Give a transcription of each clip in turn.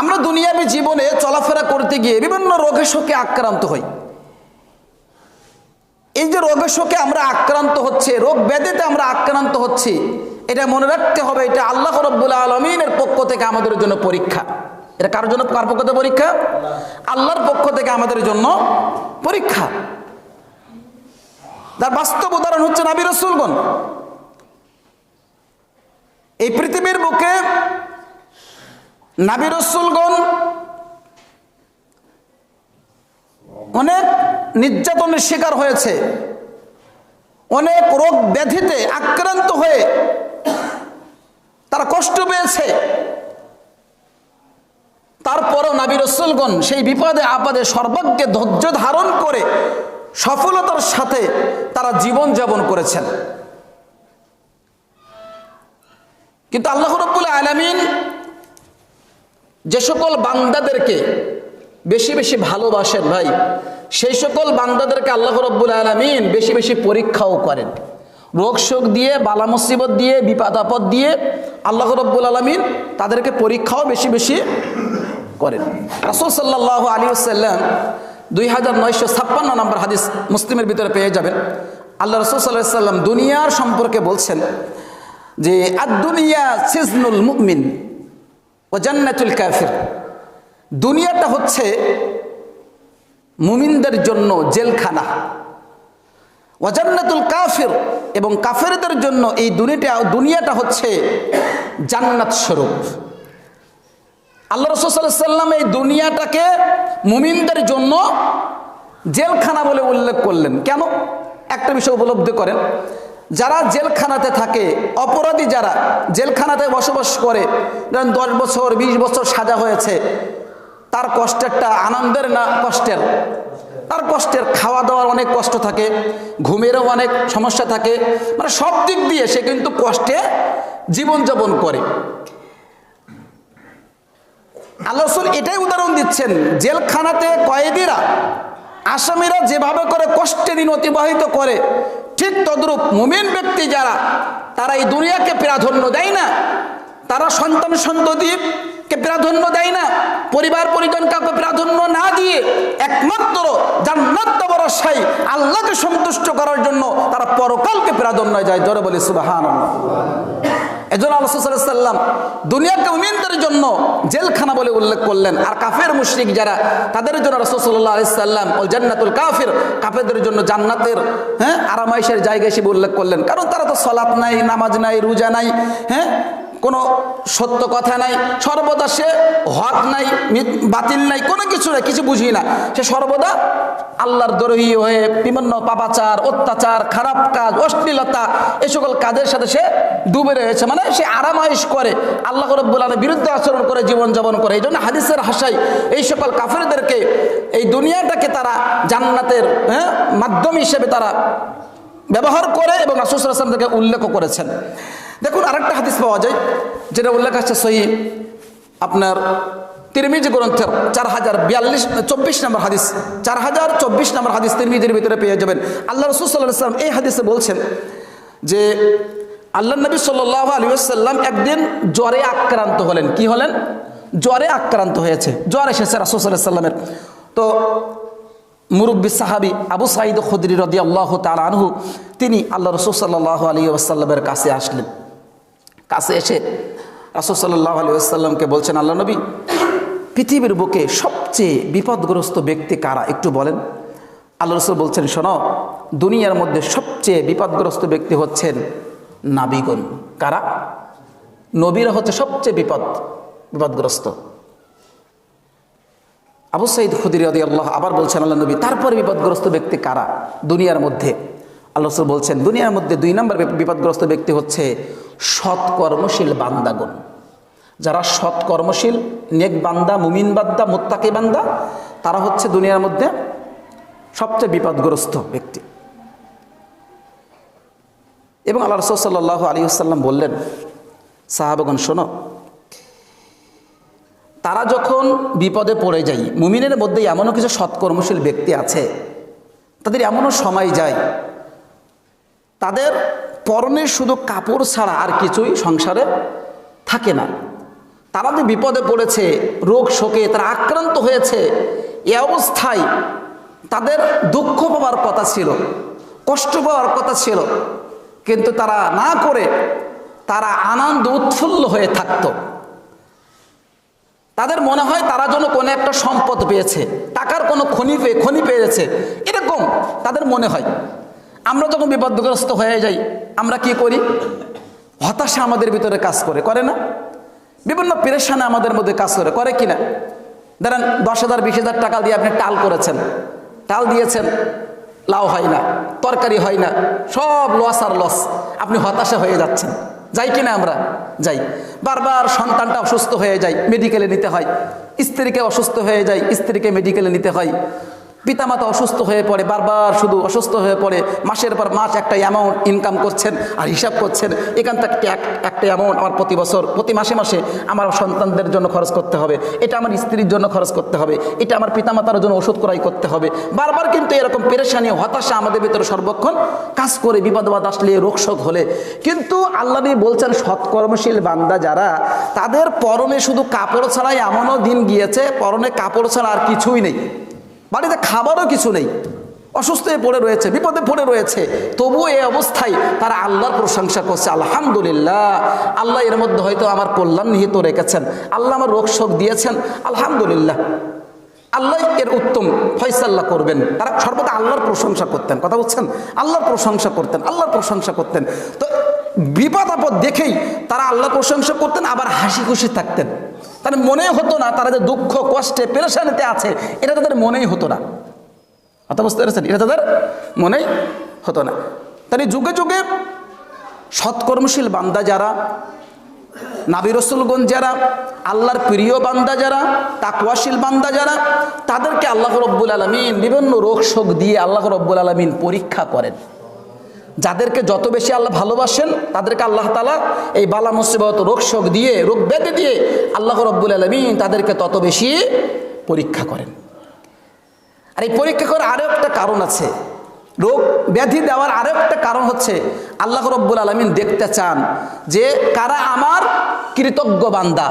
আমরা দুনিয়াবী জীবনে চলাফেরা করতে গিয়ে বিভিন্ন রোগে শোকে আক্রান্ত হই। এই যে রোগে শোকে আমরা আক্রান্ত হচ্ছে, রোগ ব্যাধিতে আমরা আক্রান্ত হচ্ছি, এটা মনে রাখতে হবে এটা আল্লাহ রাব্বুল আলামিনের পক্ষ থেকে আমাদের জন্য পরীক্ষা। এটা কার জন্য, কার পক্ষ থেকে পরীক্ষা? আল্লাহর পক্ষ থেকে আমাদের জন্য পরীক্ষা। তার বাস্তব উদাহরণ হচ্ছে নবী রাসূলগণ। এই পৃথিবীর বুকে নবী রাসূলগণ অনেক নির্যাতনের শিকার হয়েছে, অনেক রোগ ব্যাধিতে আক্রান্ত হয়ে তারা কষ্ট পেয়েছে। তারপরও নবী রাসূলগণ সেই বিপদে আপদে সর্বাগ্যে ধৈর্য ধারণ করে সফলতার সাথে তারা জীবন যাপন করেছেন। কিন্তু আল্লাহ রাব্বুল আলামিন যে সকল বান্দাদেরকে বেশি বেশি ভালোবাসেন ভাই, সেই সকল বান্দাদেরকে আল্লাহ রাব্বুল আলামিন বেশি বেশি পরীক্ষাও করেন। রোগ শোক দিয়ে, বালা মুসিবত দিয়ে, বিপদ আপদ দিয়ে আল্লাহ রাব্বুল আলামিন তাদেরকে পরীক্ষাও বেশি বেশি করেন। রাসূল সাল্লাল্লাহু আলাইহি ওয়াসাল্লাম 2956 নম্বর হাদিস মুসলিমের ভিতরে পেয়ে যাবেন। আল্লাহ রাসূল সাল্লাল্লাহু আলাইহি ওয়াসাল্লাম দুনিয়ার সম্পর্কে বলছেন যে আদ-দুনিয়া সিজনুল মুমিন ওয়া জান্নাতুল কাফির। দুনিয়াটা হচ্ছে মুমিনদের জন্য জেলখানা, ওয়া জান্নাতুল কাফির, এবং কাফেরদের জন্য এই দুনিয়াটা হচ্ছে জান্নাত স্বরূপ। আল্লাহ রাসূল সাল্লাল্লাহু আলাইহি ওয়াসাল্লাম এই দুনিয়াটাকে মুমিনদের জন্য জেলখানা বলে উল্লেখ করলেন। কেন? একটা বিষয় উপলব্ধি করেন, যারা জেলখানাতে থাকে, অপরাধী যারা জেলখানাতে বসবাস করে, ধরেন 10 বছর 20 বছর সাজা হয়েছে, তার কষ্টেরটা আনন্দের না কষ্টের? তার কষ্টের। খাওয়া দাওয়ার অনেক কষ্ট থাকে, ঘুমেরও অনেক সমস্যা থাকে, মানে সব দিক দিয়ে সে কিন্তু কষ্টে জীবনযাপন করে। আল্লাহ রাসূল এটাই উদাহরণ দিচ্ছেন, জেলখানাতে কয়েদিরা, আসামিরা যেভাবে করে কষ্টে দিন অতিবাহিত করে, ঠিক তদ্রূপ মুমিন ব্যক্তি যারা, তারা এই দুনিয়াকে প্রাধান্য দেয় না, তারা সন্তান সন্ততিকে প্রাধান্য দেয় না, পরিবার পরিজন কাউকে প্রাধান্য না দিয়ে একমাত্র জান্নাত বরসাই আল্লাহকে সন্তুষ্ট করার জন্য তারা পরকালকে প্রাধান্য যায়। জোরে বলি সুবহানাল্লাহ। এজন্য আল্লাহ সাল্লাল্লাহু আলাইহি ওয়াসাল্লাম দুনিয়াকে মুমিনদের জন্য জেলখানা বলে উল্লেখ করলেন, আর কাফের মুশরিক যারা, তাদের জন্য রাসূল সাল্লাল্লাহু আলাইহি ওয়াসাল্লাম ওয়াল জান্নাতুল কাফির, কাফেরদের জন্য জান্নাতের আরামাইশের জায়গা হিসেবে উল্লেখ করলেন। কারণ তারা তো সালাত নাই, নামাজ নাই, রোজা নাই, কোনো সত্য কথা নাই, সর্বদা সে হক নাই, বাতিল নাই, কোনো কিছু নাই, কিছু বুঝি না, সে সর্বদা আল্লাহর দ্রোহী হয়ে বিভিন্ন পাপাচার, অত্যাচার, খারাপ কাজ, অশ্লীলতা, এই সকল কাজের সাথে সে ডুবে রয়েছে। মানে সে আরামাইশ করে, আল্লাহ রাব্বুল আলামিনের বিরুদ্ধে আচরণ করে জীবনযাপন করে। এই জন্য হাদিসের ভাষায় এই সকল কাফেরদেরকে, এই দুনিয়াটাকে তারা জান্নাতের মাধ্যম হিসেবে তারা ব্যবহার করে এবং রাসূল সাল্লাল্লাহু আলাইহি ওয়াসাল্লাম থেকে উল্লেখ করেছেন। দেখুন আরেকটা হাদিস পাওয়া যায়, যেটা উল্লেখ আছে সহিহ আপনার তিরমিজি গ্রন্থের 4024 নম্বর হাদিস, 4024 নম্বর হাদিস তিরমিজির ভিতরে পেয়ে যাবেন। আল্লাহ রাসূল সাল্লাল্লাহু আলাইহি ওয়াসাল্লাম এই হাদিসে বলছেন যে আল্লাহ নবী সাল্লাল্লাহু আলাইহি ওয়াসাল্লাম একদিন জ্বরে আক্রান্ত হলেন। কি হলেন? জ্বরে আক্রান্ত হয়েছে, জ্বর এসেছে রাসূল সাল্লাল্লাহু আলাইহি ওয়াসাল্লামের। তো মুরব্বী সাহাবী আবু সাঈদ খুদরি রাদিয়াল্লাহু তাআলা আনহু, তিনি আল্লাহ রাসূল সাল্লাল্লাহু আলাইহি ওয়াসাল্লামের কাছে আসলেন। কাছে এসে রাসূল সাল্লাল্লাহু আলাইহি ওয়াসাল্লামকে বলছেন, আল্লাহ নবী, পৃথিবীর বুকে সবচেয়ে বিপদগ্রস্ত ব্যক্তি কারা একটু বলেন। আল্লাহ রাসূল বলছেন, শোনো, দুনিয়ার মধ্যে সবচেয়ে বিপদগ্রস্ত ব্যক্তি হচ্ছেন নাবিগণ। কারা? নবীরা হচ্ছে সবচেয়ে বিপদগ্রস্ত। আবু সাঈদ খুদরি রাদিয়াল্লাহু আবার বলছেন, আল্লাহ নবী, তারপরে বিপদগ্রস্ত ব্যক্তি কারা দুনিয়ার মধ্যে? আল্লাহ রাসূল বলছেন, দুনিয়ার মধ্যে 2 নম্বর বিপদগ্রস্ত ব্যক্তি হচ্ছে সৎকর্মশীল বান্দাগণ। যারা সৎকর্মশীল, নেক বান্দা, মুমিন বান্দা, মুত্তাকি বান্দা, তারা হচ্ছে দুনিয়ার মধ্যে সবচেয়ে বিপদগ্রস্ত ব্যক্তি। এবং আল্লাহ রাসূল সাল্লাল্লাহু আলাইহি ওয়াসাল্লাম বললেন, সাহাবাগণ শোনো, তারা যখন বিপদে পড়ে যায়, মুমিনের মধ্যে এমনও কিছু সৎকর্মশীল ব্যক্তি আছে, তাদের এমনও সময় যায় তাদের পরনে শুধু কাপড় ছাড়া আর কিছুই সংসারে থাকে না। তারা যে বিপদে পড়েছে, রোগ শোকে তারা আক্রান্ত হয়েছে, এ অবস্থায় তাদের দুঃখ পাওয়ার কথা ছিল, কষ্ট পাওয়ার কথা ছিল, কিন্তু তারা না করে তারা আনন্দ উৎফুল্ল হয়ে থাকতো। তাদের মনে হয় তারা যেন কোনো একটা সম্পদ পেয়েছে, টাকার কোনো খনি পেয়েছে, এরকম তাদের মনে হয়। আমরা যখন বিপদগ্রস্ত হয়ে যাই আমরা কি করি? হতাশা আমাদের ভিতরে কাজ করে না? বিভিন্ন পেরেশানি আমাদের মধ্যে কাজ করে কিনা? ধরেন 10,000 20,000 টাকা দিয়ে আপনি টাল করেছেন, টাল দিয়েছেন, লাউ হয় না, তরকারি হয় না, সব লস আর লস, আপনি হতাশা হয়ে যাচ্ছেন। যাই কিনা? আমরা যাই। বারবার সন্তানটা অসুস্থ হয়ে যায়, মেডিকেলে নিতে হয়। স্ত্রীকে অসুস্থ হয়ে যায়, স্ত্রীকে মেডিকেলে নিতে হয়। পিতামাতা অসুস্থ হয়ে পড়ে, বারবার শুধু অসুস্থ হয়ে পড়ে। মাসের পর মাস একটা অ্যামাউন্ট ইনকাম করছেন আর হিসাব করছেন, এখান থেকে একটা অ্যামাউন্ট আমার প্রতি বছর প্রতি মাসে মাসে আমার সন্তানদের জন্য খরচ করতে হবে, এটা আমার স্ত্রীর জন্য খরচ করতে হবে, এটা আমার পিতামাতার জন্য ওষুধ ক্রয় করতে হবে। বারবার কিন্তু এরকম পেরেশানি হতাশা আমাদের ভিতরে সর্বক্ষণ কাজ করে, বিপদ আসলে রোগশোক হলে। কিন্তু আল্লাহ নবী বলছেন সৎকর্মশীল বান্দা যারা, তাদের পরনে শুধু কাপড় ছাড়াই এমনও দিন গিয়েছে, পরনে কাপড় ছাড়া আর কিছুই নেই, বাড়িতে খাবারও কিছু নেই, অসুস্থ হয়ে পড়ে রয়েছে, বিপদে পড়ে রয়েছে, তবুও এই অবস্থায় তারা আল্লাহর প্রশংসা করছে, আলহামদুলিল্লাহ, আল্লাহ এর মধ্যে হয়তো আমার কল্যাণ নিহিত রেখেছেন, আল্লাহ আমার রোগ শোক দিয়েছেন, আলহামদুলিল্লাহ, আল্লাহ এর উত্তম ফয়সাল্লা করবেন। তারা সর্বদা আল্লাহর প্রশংসা করতেন, কথা বলছেন, আল্লাহর প্রশংসা করতেন, আল্লাহর প্রশংসা করতেন। তো বিপদ আপদ দেখেই তারা আল্লাহর প্রশংসা করতেন, আবার হাসি খুশি থাকতেন। তাদের মনে হতো না তারা যে দুঃখ কষ্টে পেরেশানিতে আছে, এটা তাদের মনেই হতো না, কথা বুঝতে পেরেছেন? এটা তাদের মনেই হতো না। তাই যুগে যুগে সৎকর্মশীল বান্দা যারা, নবী রাসূলগণ যারা, আল্লাহর প্রিয় বান্দা যারা, তাকওয়াশীল বান্দা যারা, তাদেরকে আল্লাহ রাব্বুল আলামিন বিভিন্ন রোগ শোক দিয়ে আল্লাহ রাব্বুল আলামিন পরীক্ষা করেন। যাদেরকে যত বেশি আল্লাহ ভালোবাসেন তাদেরকে আল্লাহ তাআলা এই বালা মুসিবত রোগ শোক দিয়ে, রোগ ব্যাধি দিয়ে আল্লাহ রাব্বুল আলামিন তাদেরকে তত বেশি পরীক্ষা করেন। আর এই পরীক্ষা করার আরও একটা কারণ আছে, রোগ ব্যাধি দেওয়ার আরও একটা কারণ হচ্ছে আল্লাহ রাব্বুল আলামিন দেখতে চান যে কারা আমার কৃতজ্ঞ বান্দা,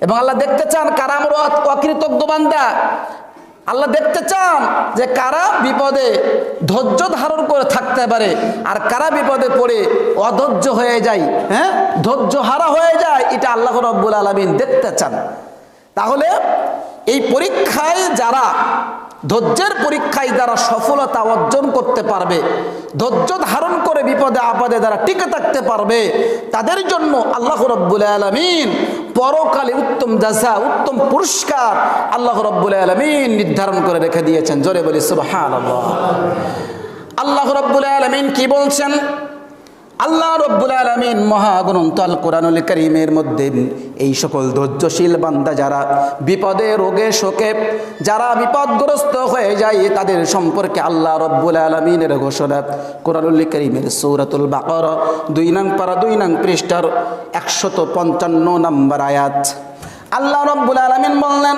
এবং আল্লাহ দেখতে চান কারা আমার অকৃতজ্ঞ বান্দা। আল্লাহ দেখতে চান যে কারা বিপদে ধৈর্য ধারণ করে থাকতে পারে, আর কারা বিপদে পড়ে অধৈর্য হয়ে যায়, ধৈর্য হারা হয়ে যায়, এটা আল্লাহ রাব্বুল আলামিন দেখতে চান। তাহলে এই পরীক্ষায় যারা, ধৈর্যের পরীক্ষায় যারা সফলতা অর্জন করতে পারবে, ধৈর্য ধারণ করে বিপদে আপদে যারা টিকে থাকতে পারবে, তাদের জন্য আল্লাহ রাব্বুল আলামিন পরকালে উত্তম জাযা, উত্তম পুরস্কার আল্লাহ রাব্বুল আলামিন নির্ধারণ করে রেখে দিয়েছেন। জোরে বলি সুবহানাল্লাহ। আল্লাহ রাব্বুল আলামিন কি বলছেন? আল্লাহ রাব্বুল আলামিন মহাগ্রন্থ আল কোরআনুল কারীমের মধ্যে এই সকল ধৈর্যশীল বান্দা যারা বিপদে রোগে শোকে যারা বিপদগ্রস্ত হয়ে যায়, তাদের সম্পর্কে আল্লাহ রাব্বুল আলামিনের ঘোষণা কোরআনুল কারীমের সূরাতুল বাকারা 2 নং পারা 2 নং পৃষ্ঠার 155 নম্বর আয়াত। আল্লাহ রাব্বুল আলামিন বললেন,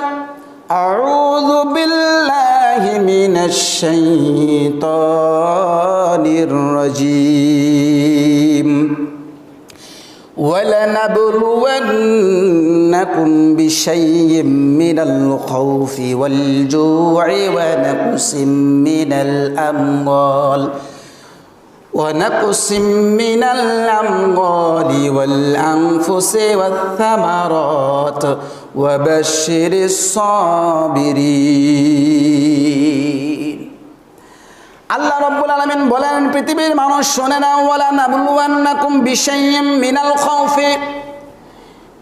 আউযু বিল্লাহি মিনাশ শাইতানির রাজীম ওয়ালানাবলুওয়ান্নাকুম বিশাইয়্যিম মিনাল খাউফি ওয়াল জু'i ওয়া নাকসিম মিনাল আমওয়াল ونقص من الأموال والأنفس والثمرات وبشر الصابرين। আল্লাহ রাব্বুল আলামিন বলেন, পৃথিবীর মানুষ শোনে না, ওয়ালা নাবলুওয়ান্নাকুম বিশাইয়্যিম মিনাল খাউফি,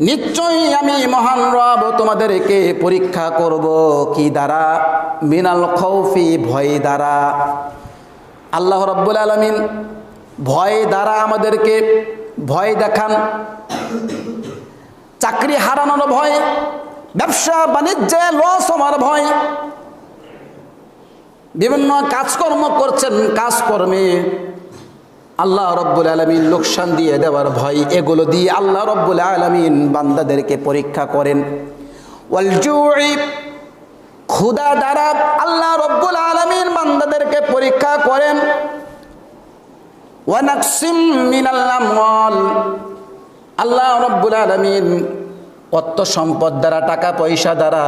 নিশ্চয়ই আমি মহান রব তোমাদেরকে পরীক্ষা করব কি দ্বারা? মিনাল খাউফি, ভয় দ্বারা। আল্লাহ রাব্বুল আলামিন ভয় দ্বারা আমাদেরকে ভয় দেখান। চাকরি হারানোর ভয়, ব্যবসা বাণিজ্যে লস হওয়ার ভয়, বিভিন্ন কাজকর্ম করছেন, কাজকর্মে আল্লাহ রাব্বুল আলামিন লোকসান দিয়ে দেওয়ার ভয়, এগুলো দিয়ে আল্লাহ রাব্বুল আলামিন বান্দাদেরকে পরীক্ষা করেন। ওয়াল জু'i, ক্ষুধা দ্বারা আল্লাহ রাব্বুল আলামিন বান্দাদেরকে পরীক্ষা করেন। ওয়া নাকসিম মিনাল আমওয়াল, আল্লাহ রাব্বুল আলামিন অর্থ সম্পদ দ্বারা, টাকা পয়সা দ্বারা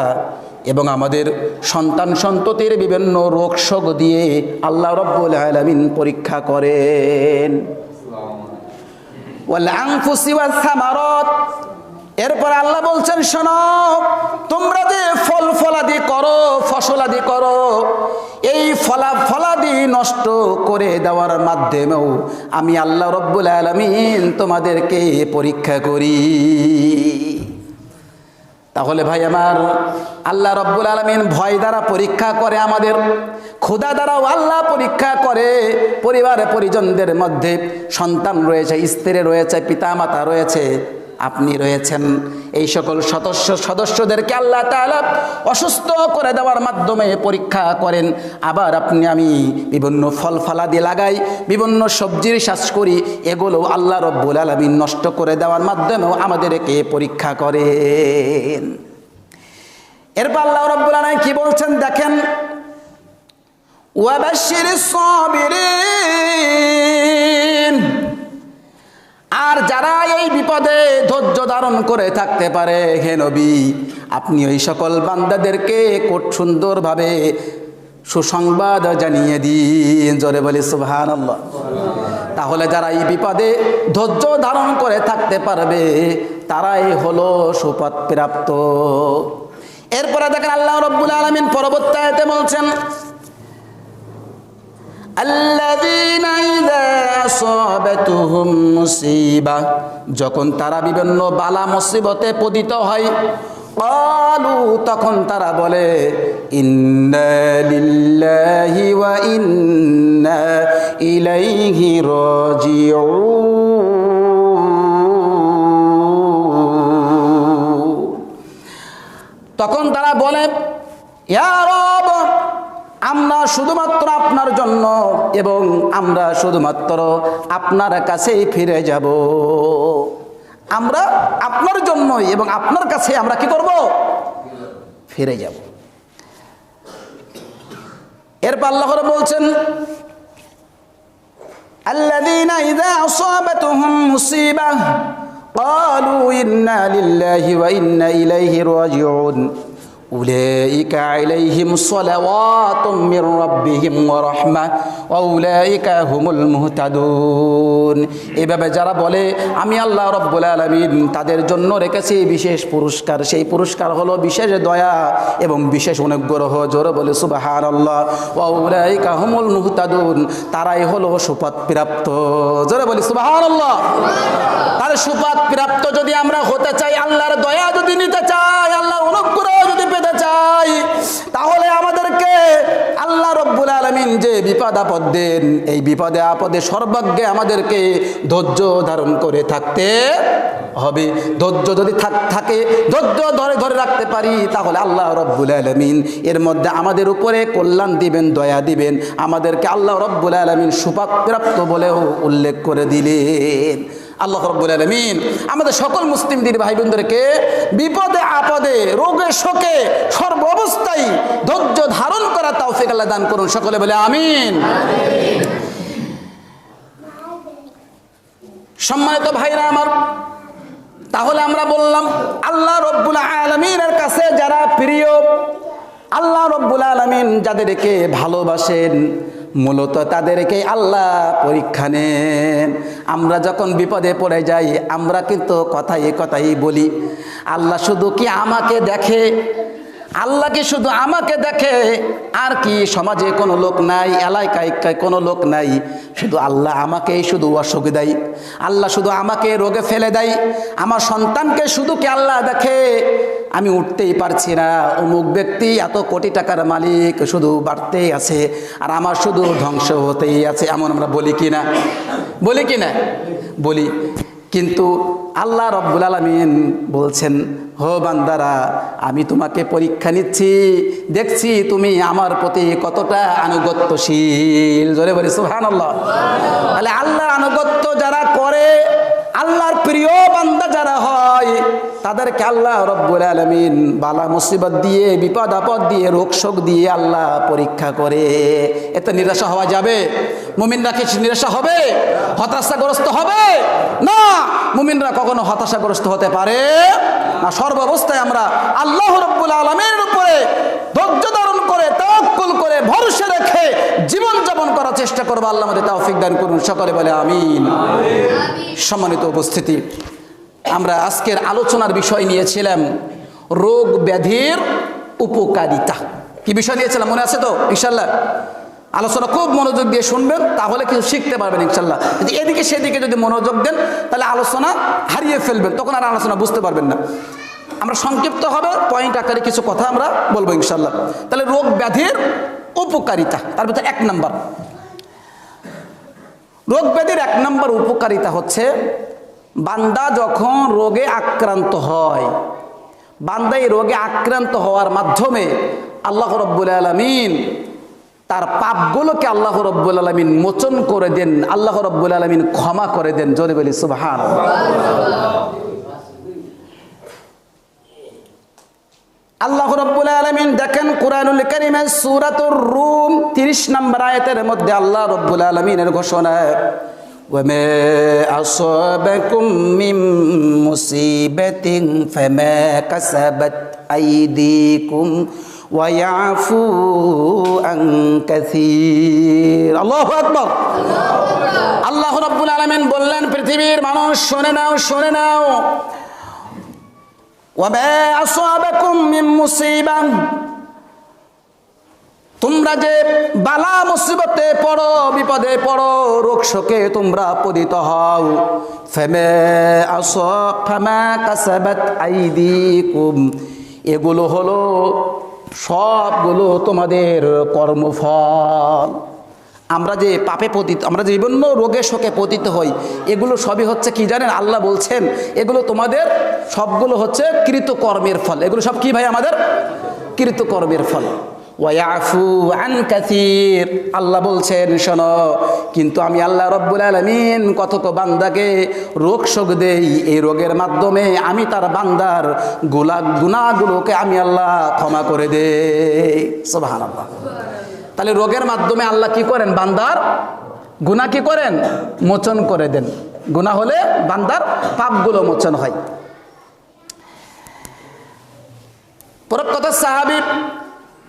এবং আমাদের সন্তান সন্ততির বিভিন্ন রোগ শোক দিয়ে আল্লাহ রাব্বুল আলামিন পরীক্ষা করেন। ওয়াল আনফুসি ওয়াস সামারাত, এরপর আল্লাহ বলছেন শোনো, তোমরা যে ফল ফলাদি করো, ফসলাদি করো, এই ফলাদি নষ্ট করে দেওয়ার মাধ্যমেও আমি আল্লাহ রাব্বুল আলামিন তোমাদেরকে পরীক্ষা করি। তাহলে ভাই আমার, আল্লাহ রাব্বুল আলামিন ভয় দ্বারা পরীক্ষা করে, আমাদের ক্ষুধা দ্বারাও আল্লাহ পরীক্ষা করে। পরিবার পরিজনদের মধ্যে সন্তান রয়েছে, স্ত্রী রয়েছে, পিতামাতা রয়েছে, আপনি রয়েছেন, এই সকল সদস্যদেরকে আল্লাহ তাআলা অসুস্থ করে দেওয়ার মাধ্যমে পরীক্ষা করেন। আবার আপনি আমি বিভিন্ন ফল ফলাদি লাগাই, বিভিন্ন সবজির চাষ করি, এগুলো আল্লাহ রাব্বুল আলামিন নষ্ট করে দেওয়ার মাধ্যমেও আমাদেরকে পরীক্ষা করেন। এরপর আল্লাহ রাব্বুল আলামিন কি বলছেন দেখেন, ওয়াবাশশিরিস সাবিরিন, আর যারা এই বিপদে ধৈর্য ধারণ করে থাকতে পারে, হে নবী আপনি ওই সকল বান্দাদেরকে খুব সুন্দরভাবে সুসংবাদ জানিয়ে দিন। জোরে বলি সুবহানাল্লাহ। তাহলে যারা এই বিপদে ধৈর্য ধারণ করে থাকতে পারবে তারাই হলো সুপথ প্রাপ্ত। এরপরে দেখেন আল্লাহ রাব্বুল আলামিন পরবর্তী আয়াতে বলছেন, আল্লাযীনা ইযা আসাবাতুহুম মুসিবা, যখন তারা বিভিন্ন বালা মুসিবতে পতিত হয়, ক্বালু, তখন তারা বলে, ইন্না লিল্লাহি ওয়া ইন্না ইলাইহি রাজিউন। তখন তারা বলে, ইয়া রব, আমরা শুধুমাত্র আপনার জন্য এবং আমরা শুধুমাত্র আপনার কাছেই ফিরে যাব। আমরা আপনার জন্যই এবং আপনার কাছে আমরা কি করব? ফিরে যাব। এরপর আল্লাহ বলছেন, আল্লাযীনা ইযা আসাবাতুহুম মুসিবা ক্বালু ইন্না লিল্লাহি ওয়া ইন্না ইলাইহি রাজিউন উলাইকা আলাইহিম সালাওয়াতুম মির রাব্বিহিম ওয়া রাহমাহ ওয়া উলাইকা হুমুল মুহতাদুন। এভাবে যারা বলে আমি আল্লাহ রাব্বুল আলামিন তাদের জন্য রেখেছি বিশেষ পুরস্কার, সেই পুরস্কার হলো বিশেষ দয়া এবং বিশেষ অনুগ্রহ। জোরে বলে সুবহানাল্লাহ। ওয়া উলাইকা হুমুল মুহতাদুন, তারাই হলো সুপথ প্রাপ্ত। জোরে বলি সুবহানাল্লাহ। তার সুপথ প্রাপ্ত যদি আমরা হতে চাই, আল্লাহর দয়া যদি নিতে চাই, আল্লাহর অনুগ্রহ যদি পেতে চাই, তাহলে আমাদেরকে আল্লাহ রাব্বুল আলামিন যে বিপদ আপদ দেন, এই বিপদে আপদে সর্বাগ্যে আমাদেরকে ধৈর্য ধারণ করে থাকতে হবে। ধৈর্য যদি থাকে, ধৈর্য ধরে রাখতে পারি, তাহলে আল্লাহ রাব্বুল আলামিন এর মধ্যে আমাদের উপরে কল্যাণ দিবেন, দয়া দিবেন। আমাদেরকে আল্লাহ রাব্বুল আলামিন সুপথ প্রাপ্ত বলেও উল্লেখ করে দিলেন। আল্লাহ রাব্বুল আলামিন আমাদের সকল মুসলিম দিন ভাই বোনদেরকে বিপদে আপদে রোগে শোকে সর্ব অবস্থায় ধৈর্য ধারণ করা তৌফিক আল্লাহ দান করুন। সকলে বলে আমিন। সম্মানিত ভাইরা আমার, তাহলে আমরা বললাম আল্লাহ রাব্বুল আলামিনের কাছে যারা প্রিয়, আল্লাহ রাব্বুল আলামিন যাদেরকে ভালোবাসেন, মূলত তাদেরকে আল্লাহ পরীক্ষা নেন। আমরা যখন বিপদে পড়ে যাই, আমরা কিন্তু কথাই বলি, আল্লাহ শুধু কি আমাকে দেখে? আল্লাহ কি শুধু আমাকে দেখে? আর কি সমাজে কোনো লোক নাই, এলাকায় কোনো লোক নাই? শুধু আল্লাহ আমাকেই শুধু অসুখ দেয়, আল্লাহ শুধু আমাকে রোগে ফেলে দেয়। আমার সন্তানকে শুধু কি আল্লাহ দেখে? আমি উঠতেই পারছি না, অমুক ব্যক্তি এত কোটি টাকার মালিক, শুধু বাড়তেই আছে, আর আমার শুধু ধ্বংস হতেই আছে। এমন আমরা বলি কি না? বলি। কিন্তু আল্লাহ রাব্বুল আলামিন বলছেন, হো বান্দারা, আমি তোমাকে পরীক্ষা নিচ্ছি, দেখছি তুমি আমার প্রতি কতটা আনুগত্যশীল। জোরে বলি সুবহানাল্লাহ। তাহলে আল্লাহর আনুগত্য যারা করে, আল্লাহর প্রিয় বান্দা যারা হয়, তাদেরকে আল্লাহ রাব্বুল আলামিন বালা মুসিবত দিয়ে, বিপদ আপদ দিয়ে, রোগ শোক দিয়ে আল্লাহ পরীক্ষা করে। এতে নিরাশা হওয়া যাবে? মুমিনরা কি নিরাশা হবে? হতাশাগ্রস্ত হবে না। মুমিনরা কখনো হতাশাগ্রস্ত হতে পারে না সর্বাবস্থায় আমরা আল্লাহ রাব্বুল আলামিনের উপরে ধৈর্য ধারণ করে তাওয়াক্কুল করে ভরসা রেখে জীবন যাপন করার চেষ্টা করব। আল্লাহ আমাদের তৌফিক দান করুন, সকলে বলে আমিন। সম্মানিত উপস্থিতি, আমরা আজকের আলোচনার বিষয় নিয়েছিলাম রোগ ব্যাধির উপকারিতা। কি বিষয় নিয়েছিলাম মনে আছে তো? ইনশাআল্লাহ আলোচনা খুব মনোযোগ দিয়ে শুনবেন, তাহলে কিছু শিখতে পারবেন ইনশাআল্লাহ। যদি এদিকে সেদিকে যদি মনোযোগ দেন তাহলে আলোচনা হারিয়ে ফেলবেন, তখন আর আলোচনা বুঝতে পারবেন না। আমরা সংক্ষিপ্ত হবে পয়েন্ট আকারে কিছু কথা আমরা বলবো ইনশাআল্লাহ। তাহলে রোগ ব্যাধির উপকারিতা, তার ভিতরে 1 নম্বর রোগ ব্যাধির 1 নম্বর উপকারিতা হচ্ছে বান্দা যখন রোগে আক্রান্ত হয়, বান্দা এই রোগে আক্রান্ত হওয়ার মাধ্যমে আল্লাহ রাব্বুল আলামিন তার পাপগুলোকে আল্লাহ রাব্বুল আলামিন মোচন করে দেন, আল্লাহ রাব্বুল আলামিন ক্ষমা করে দেন। জোরে বলি সুবহানাল্লাহ। আল্লাহ রাব্বুল আলামিন দেখেন কুরআনুল কারীমের সূরাতুর রুম 30 নম্বর আয়াতের মধ্যে আল্লাহ রাব্বুল আলামিনের ঘোষণা, وَمَا أَصَابَكُم مِّن مُّصِيبَةٍ فَمَا كَسَبَتْ أَيْدِيكُمْ وَيَعْفُو عَن كَثِيرٍ। আল্লাহু আকবার। আল্লাহ রাব্বুল আলামিন বললেন, পৃথিবীর মানুষ শুনে নাও, শুনে নাও। وَمَا أَصَابَكُم مِّن مُّصِيبَةٍ, তোমরা যে বালা মুসিবতে পড়ো, বিপদে পড়ো, রোগ শোকে তোমরা পতিত হও, ফামা কাসাবাত আইদিকুম, এগুলো হলো সবগুলো তোমাদের কর্মফল। আমরা যে পাপে পতিত, আমরা যে বিভিন্ন রোগে শোকে পতিত হই, এগুলো সবই হচ্ছে কি জানেন? আল্লাহ বলছেন এগুলো তোমাদের সবগুলো হচ্ছে কৃতকর্মের ফল। এগুলো সব কি ভাই? আমাদের কৃতকর্মের ফল। ওয়ায়াফু আন কাসীর, আল্লাহ বলছেন শোনো, কিন্তু আমি আল্লাহ রাব্বুল আলামিন কতক বান্দাকে রোগ শোক দেই, এই রোগের মাধ্যমে আমি তার বান্দার গুনাহগুলোকে আমি আল্লাহ ক্ষমা করে দেই। সুবহানাল্লাহ। তাহলে রোগের মাধ্যমে আল্লাহ কি করেন? বান্দার গুনাহ কি করেন? মোচন করে দেন। গুনাহ হলে বান্দার পাপগুলো মোচন হয়। প্রখ্যাত সাহাবী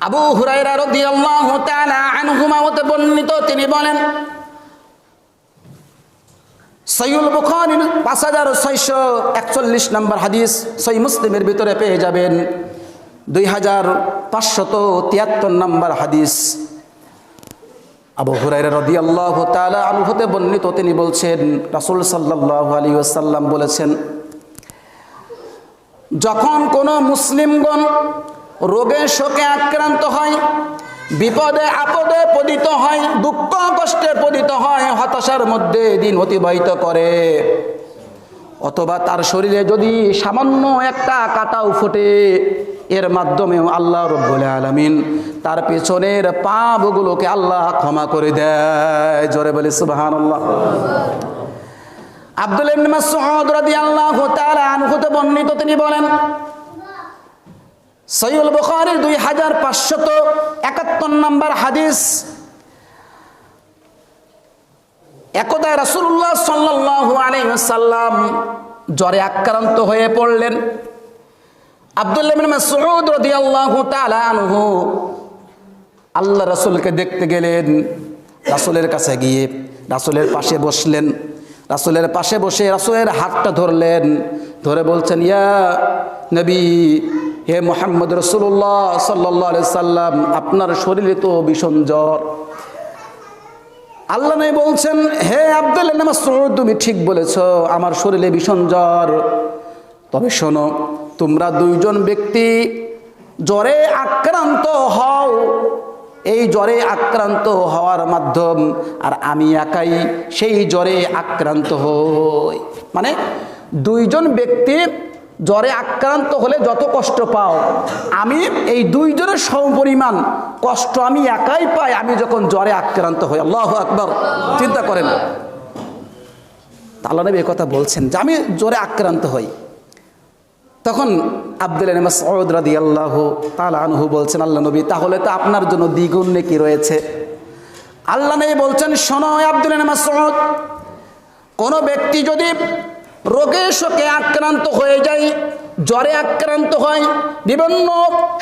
আবু হুরায়রা রাদিয়াল্লাহু তাআলা আনহুমা হতে বর্ণিত, তিনি বলেন, সহিহুল বুখারী 5641 নম্বর হাদিস, সহিহ মুসলিমের ভিতরে পেয়ে যাবেন 2573 নম্বর হাদিস। আবু হুরায়রা রাদিয়াল্লাহু তাআলা আনহু হতে বর্ণিত, তিনি বলছেন রাসূল সাল্লাল্লাহু আলাইহি ওয়াসাল্লাম বলেছেন, যখন কোনো মুসলিমগণ রোগে শোকে আক্রান্ত হয়, বিপদে আপদে পতিত হয়, দুঃখ কষ্টে পতিত হয়, হতাশার মধ্যে দিন অতিবাহিত করে, অথবা তার শরীরে যদি সামান্য একটা কাঁটাও ফোটে, এর মাধ্যমেও আল্লাহ রাব্বুল আলামিন তার পেছনের পাপগুলোকে আল্লাহ ক্ষমা করে দেয়। জোরে বলি সুবহানাল্লাহ। আব্দুল্লাহ ইবনে মাসউদ রাদিয়াল্লাহু তাআলা আনহু হতে বর্ণিত, তিনি বলেন, সহিহুল বুখারীর 2571 নম্বর হাদিস, একদা রাসূলুল্লাহ সাল্লাল্লাহু আলাইহি ওয়াসাল্লাম জ্বরে আক্রান্ত হয়ে পড়লেন। আব্দুল্লাহ ইবনে মাসউদ রাদিয়াল্লাহু তাআলা আনহু আল্লাহ রাসূলকে দেখতে গেলেন। রাসূলের কাছে গিয়ে রাসূলের পাশে বসলেন। রাসূলের পাশে বসে রাসূলের হাতটা ধরলেন, ধরে বলছেন, ইয়া নবী, হে মুহাম্মদ রাসূলুল্লাহ সাল্লাল্লাহু আলাইহি সাল্লাম, আপনার শরীরে তো ভীষণ জ্বর। আল্লাহ নবী বলছেন, হে আব্দুল্লাহ ইবনে মাসউদ, তুমি ঠিক বলেছো, আমার শরীরে ভীষণ জ্বর। তবে শোনো, তোমরা দুইজন ব্যক্তি জ্বরে আক্রান্ত হও, এই জ্বরে আক্রান্ত হওয়ার মাধ্যম, আর আমি একাই সেই জ্বরে আক্রান্ত হই। মানে দুইজন ব্যক্তি জ্বরে আক্রান্ত হলে যত কষ্ট পাও, আমি এই দুইজনের সমপরিমাণ কষ্ট আমি একাই পাই আমি যখন জ্বরে আক্রান্ত হই। আল্লাহু আকবার। চিন্তা করেন, আল্লাহ নবী এই কথা বলছেন যে আমি জ্বরে আক্রান্ত হই। তখন আব্দুল্লাহ ইবনে মাসউদ রাদিয়াল্লাহু তাআলা আনহু বলছেন, আল্লাহ নবী, তাহলে তো আপনার জন্য দ্বিগুণ নেকি রয়েছে। আল্লাহ নবী বলছেন, শোনো আব্দুল্লাহ ইবনে মাসউদ, কোন ব্যক্তি যদি রোগে শোকে আক্রান্ত হয়ে যায়, জ্বরে আক্রান্ত হয়, বিভিন্ন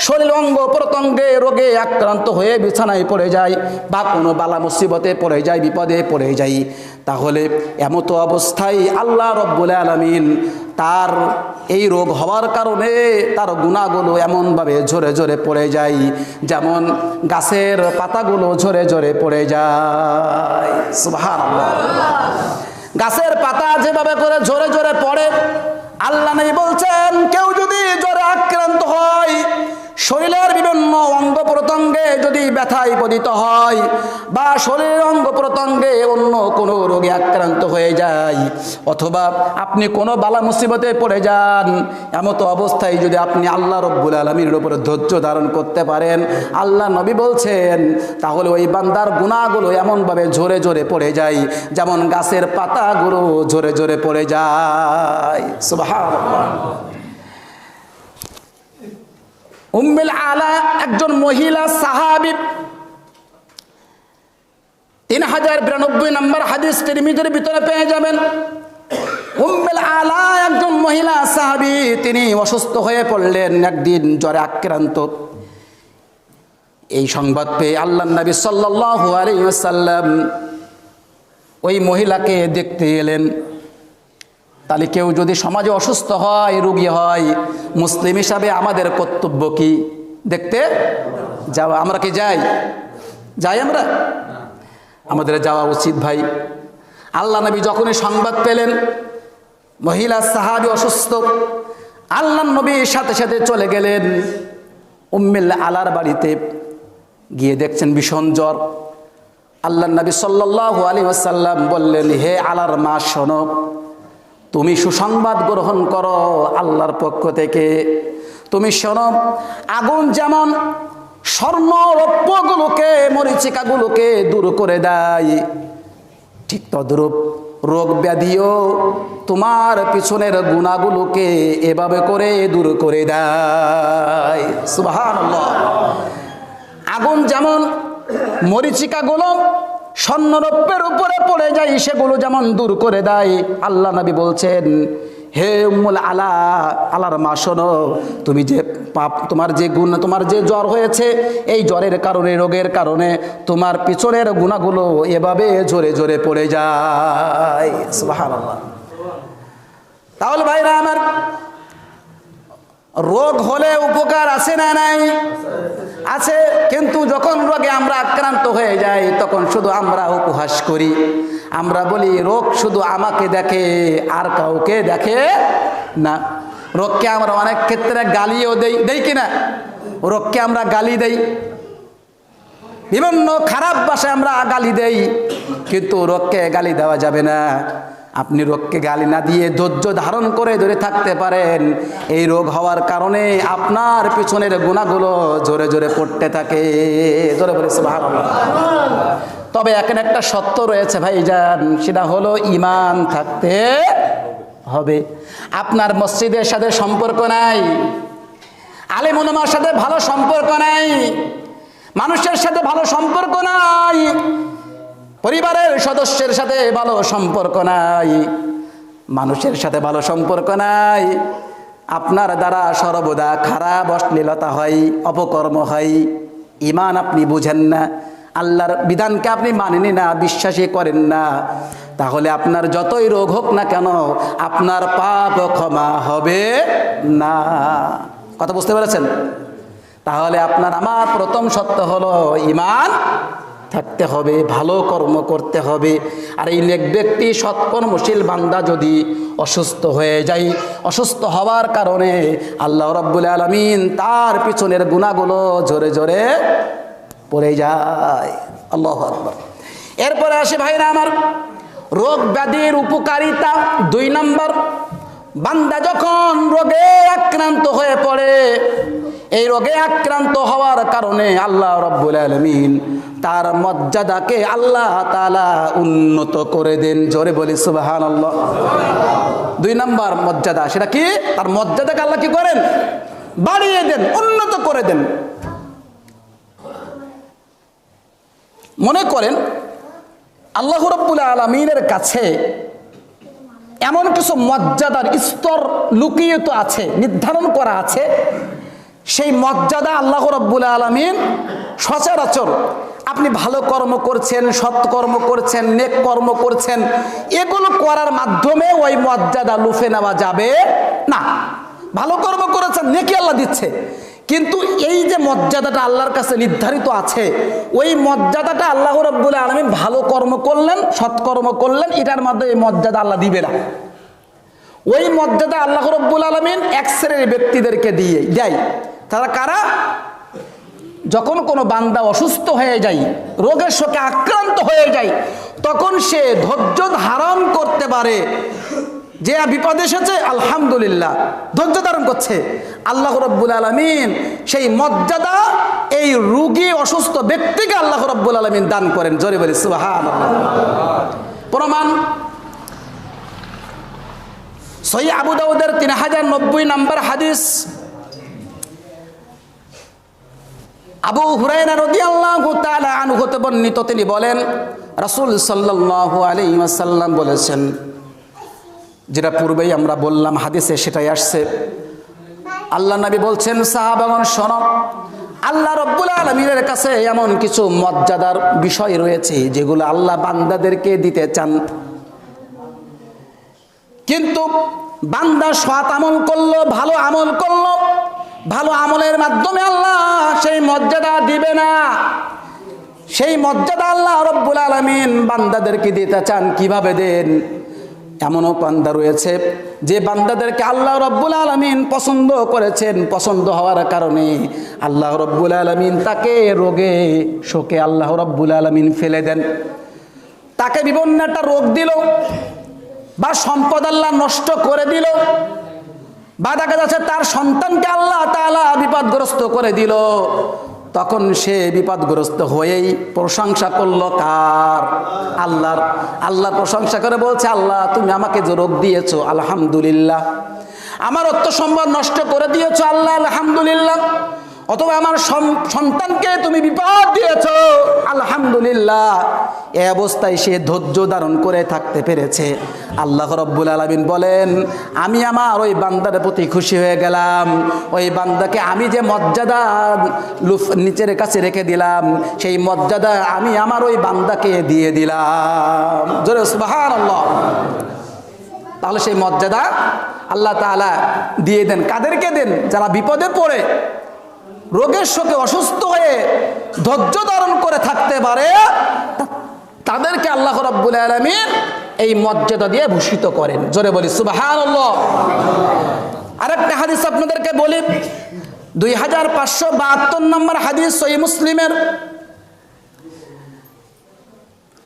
শরীর অঙ্গ প্রত্যঙ্গে রোগে আক্রান্ত হয়ে বিছানায় পড়ে যায়, বা কোনো বালা মুসিবতে পড়ে যায়, বিপদে পড়ে যায়, তাহলে এমতো অবস্থায় আল্লাহ রব্বুল আলামিন তার এই রোগ হওয়ার কারণে তার গুনাহগুলো এমনভাবে ঝরে ঝরে পড়ে যায়, যেমন গাছের পাতাগুলো ঝরে ঝরে পড়ে যায়। সুবহানাল্লাহ। গাছের পাতা যেভাবে করে ঝরে ঝরে পড়ে, আল্লাহ নবী বলছেন কেউ যদি জ্বরে আক্রান্ত হয়, শরীরের বিভিন্ন অঙ্গ প্রত্যঙ্গে যদি ব্যথায় পতিত হয়, বা শরীরের অঙ্গ প্রত্যঙ্গে অন্য কোনো রোগে আক্রান্ত হয়ে যায়, অথবা আপনি কোনো বালা মুসিবতে পড়ে যান, এমতো অবস্থায় যদি আপনি আল্লাহ রব্বুল আলামিনের উপরে ধৈর্য ধারণ করতে পারেন, আল্লাহ নবী বলছেন তাহলে ওই বান্দার গুনাহগুলো এমনভাবে ঝরে ঝরে পড়ে যায় যেমন গাছের পাতাগুলো ঝরে ঝরে পড়ে যায়। সুবহানাল্লাহ। উম্মুল আলা একজন মহিলা সাহাবী, 3092 নম্বর হাদিস তিরমিজির ভিতরে পেয়ে যাবেন। উম্মুল আলা একজন মহিলা সাহাবী, তিনি অসুস্থ হয়ে পড়লেন, একদিন জ্বরে আক্রান্ত। এই সংবাদ পেয়ে আল্লাহর নবী সাল্লাল্লাহু আলাইহি ওয়াসাল্লাম ওই মহিলাকে দেখতে এলেন। তাহলে কেউ যদি সমাজে অসুস্থ হয়, রোগী হয়, মুসলিম হিসাবে আমাদের কর্তব্য কি? দেখতে যাওয়া। আমরা কি যাই? আমরা আমাদের যাওয়া উচিত ভাই। আল্লাহ নবী যখনই সংবাদ পেলেন মহিলা সাহাবী অসুস্থ, আল্লাহ নবী সাথে সাথে চলে গেলেন উম্মুল আলার বাড়িতে। গিয়ে দেখছেন ভীষণ জ্বর। আল্লাহ নবী সাল্লাল্লাহু আলাইহি ওয়াসাল্লাম বললেন, হে আলার মা, শোনো, তুমি সুসংবাদ গ্রহণ করো আল্লাহর পক্ষ থেকে। তুমি শোনো, আগুন যেমন স্বর্ণ রৌপ্যগুলোকে, মরীচিকাগুলোকে দূর করে দেয়, ঠিক তদ্রূপ রোগ ব্যাধিও তোমার পিছনের গুনাহগুলোকে এভাবে করে দূর করে দেয়। সুবহানাল্লাহ। আগুন যেমন মরীচিকাগুলো স্বর্ণরৌপ্যের উপরে পড়ে যায়, সেগুলো যেমন দূর করে দেয়, আল্লাহ নবী বলছেন, হে উম্মুল আলা, আলার মা, শোনো, তুমি যে পাপ, তোমার যে জ্বর হয়েছে, এই জ্বরের কারণে, রোগের কারণে তোমার পিছনের গুনাহগুলো এভাবে ঝরে ঝরে পড়ে যায়। সুবহানাল্লাহ। তাহলে ভাইরা আমার, রোগ হলে উপকার আছে না নাই? আছে। কিন্তু যখন রোগে আমরা আক্রান্ত হয়ে যাই, তখন শুধু আমরা উপহাস করি। আমরা বলি রোগ শুধু আমাকে দেখে, আর কাউকে দেখে না। রোগকে আমরা অনেক ক্ষেত্রে গালিও দেই কিনা? রোগকে আমরা গালি দেই, বিভিন্ন খারাপ ভাষায় আমরা গালি দেই, কিন্তু রোগকে গালি দেওয়া যাবে না। আপনি রোগকে গালি না দিয়ে ধৈর্য ধারণ করে ধরে থাকতে পারেন, এই রোগ হওয়ার কারণে আপনার পিছনের গুনাহগুলো জোরে জোরে পড়তে থাকে। জোরে বলে সুবহানাল্লাহ। তবে এখানে একটা সত্য রয়েছে ভাইজান, সেটা হলো ঈমান থাকতে হবে। আপনার মসজিদের সাথে সম্পর্ক নাই, আলেম ওলামার সাথে ভালো সম্পর্ক নাই, মানুষের সাথে ভালো সম্পর্ক নাই, পরিবারের সদস্যের সাথে ভালো সম্পর্ক নাই, মানুষের সাথে ভালো সম্পর্ক নাই, আপনার দ্বারা সর্বদা খারাপ অশ্লীলতা হয়, অপকর্ম হয়, ঈমান আপনি বুঝেন না, আল্লাহর বিধানকে আপনি মানেন না, বিশ্বাসই করেন না, তাহলে আপনার যতই রোগ হোক না কেন আপনার পাপ ক্ষমা হবে না। কথা বুঝতে পেরেছেন? তাহলে আপনার আমার প্রথম সত্য হলো ঈমান থাকতে হবে, ভালো কর্ম করতে হবে। আর এই নেক ব্যক্তি, সৎকর্মশীল বান্দা যদি অসুস্থ হয়ে যায়, অসুস্থ হওয়ার কারণে আল্লাহ রাব্বুল আলামিন তার পিছনের গুনাহগুলো জোরে জোরে পড়ে যায়। আল্লাহু আকবার। এরপরে আসে ভাইরা আমার, রোগ ব্যাধির উপকারিতা 2 নম্বর। বান্দা যখন রোগে আক্রান্ত হয়ে পড়ে, এই রোগে আক্রান্ত হওয়ার কারণে আল্লাহ রাব্বুল আলামিন তার মর্যাদাকে আল্লাহ তাআলা উন্নত করে দেন। জোরে বলি সুবহানাল্লাহ। 2 নম্বর মর্যাদা, সেটা কি? তার মর্যাদাকে আল্লাহ কি করেন? বাড়িয়ে দেন, উন্নত করে দেন। মনে করেন আল্লাহ রাব্বুল আলামিনের কাছে এমন কিছু মর্যাদার স্তর লুকিয়ে তো আছে, নির্ধারণ করা আছে। সেই মর্যাদা আল্লাহ রাব্বুল আলামিন সচরাচর আপনি ভালো কর্ম করছেন, সৎকর্ম করছেন, নেক কর্ম করছেন, এগুলো করার মাধ্যমে ওই মর্যাদা লুফে নেওয়া যাবে না। ভালো কর্ম করেছেন, নেকি আল্লাহ দিচ্ছে, কিন্তু এই যে মর্যাদাটা আল্লাহর কাছে নির্ধারিত আছে, ওই মর্যাদাটা আল্লাহ রাব্বুল আলামিন ভালো কর্ম করলেন, সৎকর্ম করলেন, এটার মাধ্যমে এই মর্যাদা আল্লাহ দিবে না। ওই মর্যাদা আল্লাহ রাব্বুল আলামিন এক শ্রেণীর ব্যক্তিদেরকে দেয়। তারা কারা? যখন কোনো বান্দা অসুস্থ হয়ে যায়, রোগের শোকে আক্রান্ত হয়ে যায়, তখন সে ধৈর্য ধারণ করতে পারে। যে বিপদ এসেছে আলহামদুলিল্লাহ, ধৈর্য ধারণ করছে, আল্লাহ রাব্বুল আলামিন সেই মর্যাদা এই রোগী অসুস্থ ব্যক্তিকে আল্লাহ রাব্বুল আলামিন দান করেন। জোরে বলি সুবহানাল্লাহ। প্রমাণ সহিহ আবু দাউদের 3090 নম্বর হাদিস, আবু হুরায়রা রাদিয়াল্লাহু তাআলা আনহু হতে বর্ণিত, তিনি বলেন রাসূল সাল্লাল্লাহু আলাইহি ওয়াসাল্লাম বলেছেন, যেটা পূর্বেই আমরা বললাম হাদিসে সেটাই আসছে। আল্লাহ নবী বলছেন, সাহাবাগণ শোনো, আল্লাহ রাব্বুল আলামিনের কাছে এমন কিছু মর্যাদার বিষয় রয়েছে যেগুলো আল্লাহ বান্দাদেরকে দিতে চান, কিন্তু বান্দা সৎ আমল করলো, ভালো আমল করলো, ভালো আমলের মাধ্যমে আল্লাহ সেই মর্যাদা দিবে না। সেই মর্যাদা আল্লাহ রাব্বুল আলামিন বান্দাদেরকে দিতে চান। কিভাবে দেন? এমনও বান্দা রয়েছে যে বান্দাদেরকে আল্লাহ রাব্বুল আলামিন পছন্দ করেছেন, পছন্দ হওয়ার কারণে আল্লাহ রাব্বুল আলামিন তাকে রোগে শোকে আল্লাহ রাব্বুল আলামিন ফেলে দেন। তাকে বিভিন্ন একটা রোগ দিল, বা সম্পদ আল্লাহ নষ্ট করে দিল, বা দেখা যাচ্ছে তার সন্তানকে আল্লাহ তাআলা বিপদগ্রস্ত করে দিল। তখন সে বিপদগ্রস্ত হয়েই প্রশংসা করলো কার? আল্লাহর। আল্লাহ প্রশংসা করে বলছে, আল্লাহ তুমি আমাকে যে রোগ দিয়েছো আলহামদুলিল্লাহ, আমার অর্থ সম্পদ নষ্ট করে দিয়েছো আল্লাহ আলহামদুলিল্লাহ, অথবা আমার সন্তানকে তুমি বিপদ দিয়েছো আলহামদুলিল্লাহ। এই অবস্থায় সে ধৈর্য ধারণ করে থাকতে পেরেছে। আল্লাহ রাব্বুল আলামিন বলেন, আমি আমার ওই বান্দার প্রতি খুশি হয়ে গেলাম। ওই বান্দাকে আমি যে মর্যাদা নিচের কাছে রেখে দিলাম, সেই মর্যাদা আমি আমার ওই বান্দাকে দিয়ে দিলাম। জোরে সুবহানাল্লাহ। তাহলে সেই মর্যাদা আল্লাহ তাআলা দিয়ে দেন। কাদেরকে দেন? যারা বিপদে পড়ে, রোগের শোকে অসুস্থ হয়ে ধৈর্য ধারণ করে থাকতে পারে, তাদেরকে আল্লাহ রাব্বুল আলামিন এই মর্যাদা দিয়ে ভূষিত করেন। জোরে বলি সুবহানাল্লাহ। আরেকটা হাদিস আপনাদেরকে বলি, 2572 নম্বর হাদিস সহিহ মুসলিমের,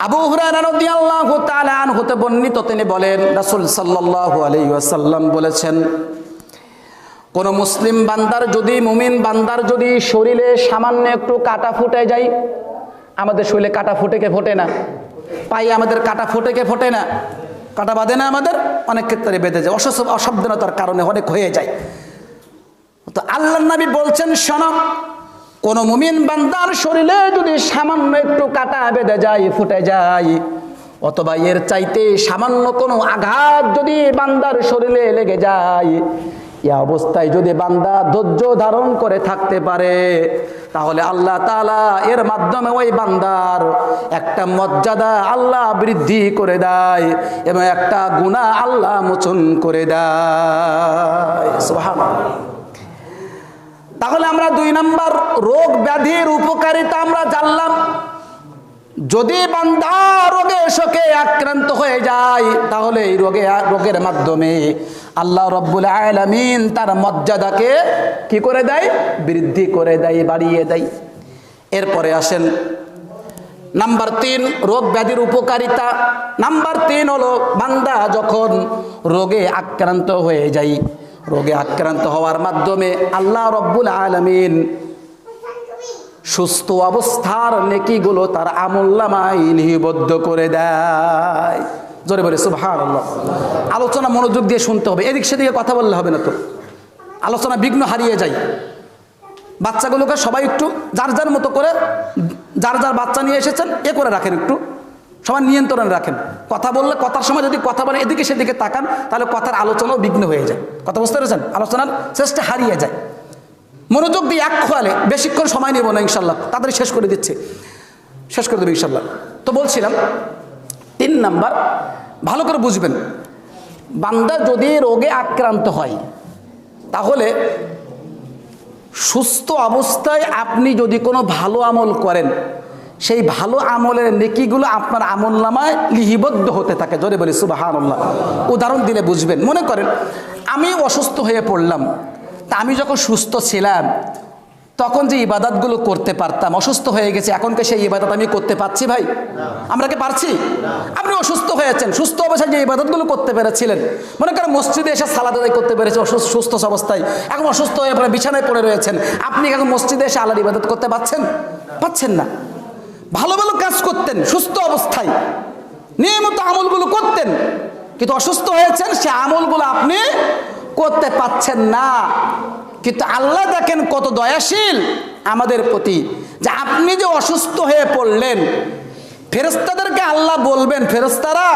আবু হুরায়রা রাদিয়াল্লাহু তাআলা আনহু হতে বর্ণিত, তিনি বলেন রাসূল সাল্লাল্লাহু আলাইহি ওয়াসাল্লাম বলেছেন, কোন মুসলিম বান্দার যদি, মুমিন বান্দার যদি শরীরে সামান্য একটু কাটা ফুটে যায়, আমাদের শরীরে কাটা ফুটে কে ফোটে না? পায়ে আমাদের কাটা ফুটে কে ফোটে না? কাটা বাঁধে না আমাদের? অনেক ক্ষেত্রে বেঁধে যায়, অসাবধানতার কারণে অনেক হয়ে যায়। তো আল্লাহর নবী বলছেন, শোনো, কোন মুমিন বান্দার শরীরে যদি সামান্য একটু কাটা বেঁধে যায়, ফুটে যায়, অথবা এর চাইতে সামান্য কোনো আঘাত যদি বান্দার শরীরে লেগে যায়, এই অবস্থায় যদি বান্দা ধৈর্য ধারণ করে থাকতে পারে, তাহলে আল্লাহ তাআলা এর মাধ্যমে ওই বান্দার একটা মর্যাদা আল্লাহ বৃদ্ধি করে দেয় এবং একটা গুনাহ আল্লাহ মোচন করে দেয়। সুবহানাল্লাহ। তাহলে আমরা 2 নম্বর রোগ ব্যাধির উপকারিতা আমরা জানলাম। যদি বান্দা রোগে শোকে আক্রান্ত হয়ে যায়, তাহলে এই রোগের মাধ্যমে আল্লাহ রাব্বুল আলামিন তার মর্যাদাকে কি করে দেয়? বৃদ্ধি করে দেয়, বাড়িয়ে দেয়। এরপরে আসেন নাম্বার 3, রোগ ব্যাধির উপকারিতা। নাম্বার 3 হলো, বান্দা যখন রোগে আক্রান্ত হয়ে যায়, রোগে আক্রান্ত হওয়ার মাধ্যমে আল্লাহ রাব্বুল আলামিন সুস্থ অবস্থার নেকিগুলো তার আমলনামায় লিপিবদ্ধ করে দেয়। জোরে বলে সুবহানাল্লাহ। আলোচনা মনোযোগ দিয়ে শুনতে হবে, এদিক সেদিকে কথা বললে হবে না, তো আলোচনা বিঘ্ন হারিয়ে যায়। বাচ্চাগুলোকে সবাই একটু যার যার মতো করে, যার যার বাচ্চা নিয়ে এসেছেন এ করে রাখেন, একটু সবাই নিয়ন্ত্রণে রাখেন। কথা বললে কথার সময় যদি কথা বলে এদিকে সেদিকে তাকান, তাহলে কথার আলোচনাও বিঘ্ন হয়ে যায়। কথা বুঝতে পেরেছেন? আলোচনার চেষ্টা হারিয়ে যায়। মনোযোগ দিয়ে এক খোয়ালে, বেশিক্ষণ সময় নেব না ইনশাল্লাহ, তাড়াতাড়ি শেষ করে দিচ্ছে, শেষ করে দেবো ইনশাল্লাহ। তো বলছিলাম 3 নাম্বার, ভালো করে বুঝবেন, বান্দা যদি রোগে আক্রান্ত হয়, তাহলে সুস্থ অবস্থায় আপনি যদি কোনো ভালো আমল করেন, সেই ভালো আমলের নেকিগুলো আপনার আমলনামায় লিপিবদ্ধ হতে থাকে। জোরে বলি সুবহানাল্লাহ। উদাহরণ দিলে বুঝবেন। মনে করেন আমি অসুস্থ হয়ে পড়লাম, তা আমি যখন সুস্থ ছিলাম তখন যে ইবাদতগুলো করতে পারতাম, অসুস্থ হয়ে গেছে, এখন কি সেই ইবাদত আমি করতে পারছি ভাই? আমরা কি পারছি? আপনি অসুস্থ হয়েছেন, সুস্থ অবস্থায় যে ইবাদতগুলো করতে পেরেছিলেন, মনে করেন মসজিদে এসে সালাত আদায় করতে পেরেছে সুস্থ অবস্থায়, এখন অসুস্থ হয়ে পড়ে বিছানায় পড়ে রয়েছেন, আপনি এখন মসজিদে এসে আল্লাহর ইবাদত করতে পারছেন? পাচ্ছেন না। ভালো ভালো কাজ করতেন সুস্থ অবস্থায়, নিয়মিত আমলগুলো করতেন, কিন্তু অসুস্থ হয়েছেন, সে আমলগুলো আপনি করতে পাচ্ছেন না। কিন্তু আল্লাহ দেখেন কত দয়াশীল আমাদের প্রতি, যে আপনি যে অসুস্থ হয়ে পড়লেন, ফেরেশতাদেরকে আল্লাহ বলবেন, ফেরেশতারা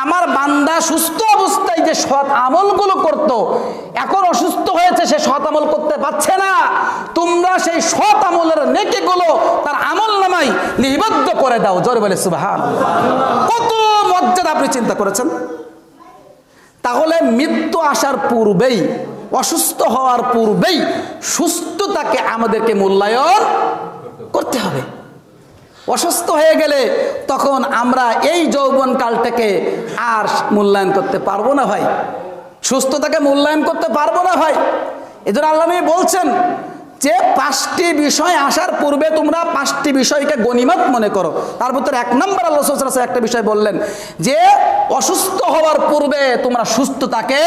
আমার বান্দা সুস্থ অবস্থায় যে সৎ আমলগুলো করত, এখন অসুস্থ হয়েছে, সে সৎ আমল করতে পারছে না, তোমরা সেই সৎ আমলের নেকিগুলো তার আমলনামায় লিপিবদ্ধ করে দাও। জোরে বলে সুবহানাল্লাহ। কত মর্যাদা আপনি চিন্তা করেছেন? তাহলে মৃত্যু আসার পূর্বেই, অসুস্থ হওয়ার পূর্বেই সুস্থতাকে আমাদেরকে মূল্যায়ন করতে হবে। অসুস্থ হয়ে গেলে তখন আমরা এই যৌবনকালটাকে আর মূল্যায়ন করতে পারবো না ভাই, সুস্থতাকে মূল্যায়ন করতে পারবো না ভাই। এই জন্য আল্লাহ নবী বলছেন যে 5টি বিষয় আসার পূর্বে তোমরা 5টি বিষয়কে গনিমত মনে করো। তার ভিতরে 1 নম্বর আল্লাহ সাল্লাল্লাহু আলাইহি ওয়াসাল্লাম একটা বিষয় বললেন যে অসুস্থ হওয়ার পূর্বে তোমরা সুস্থতাকে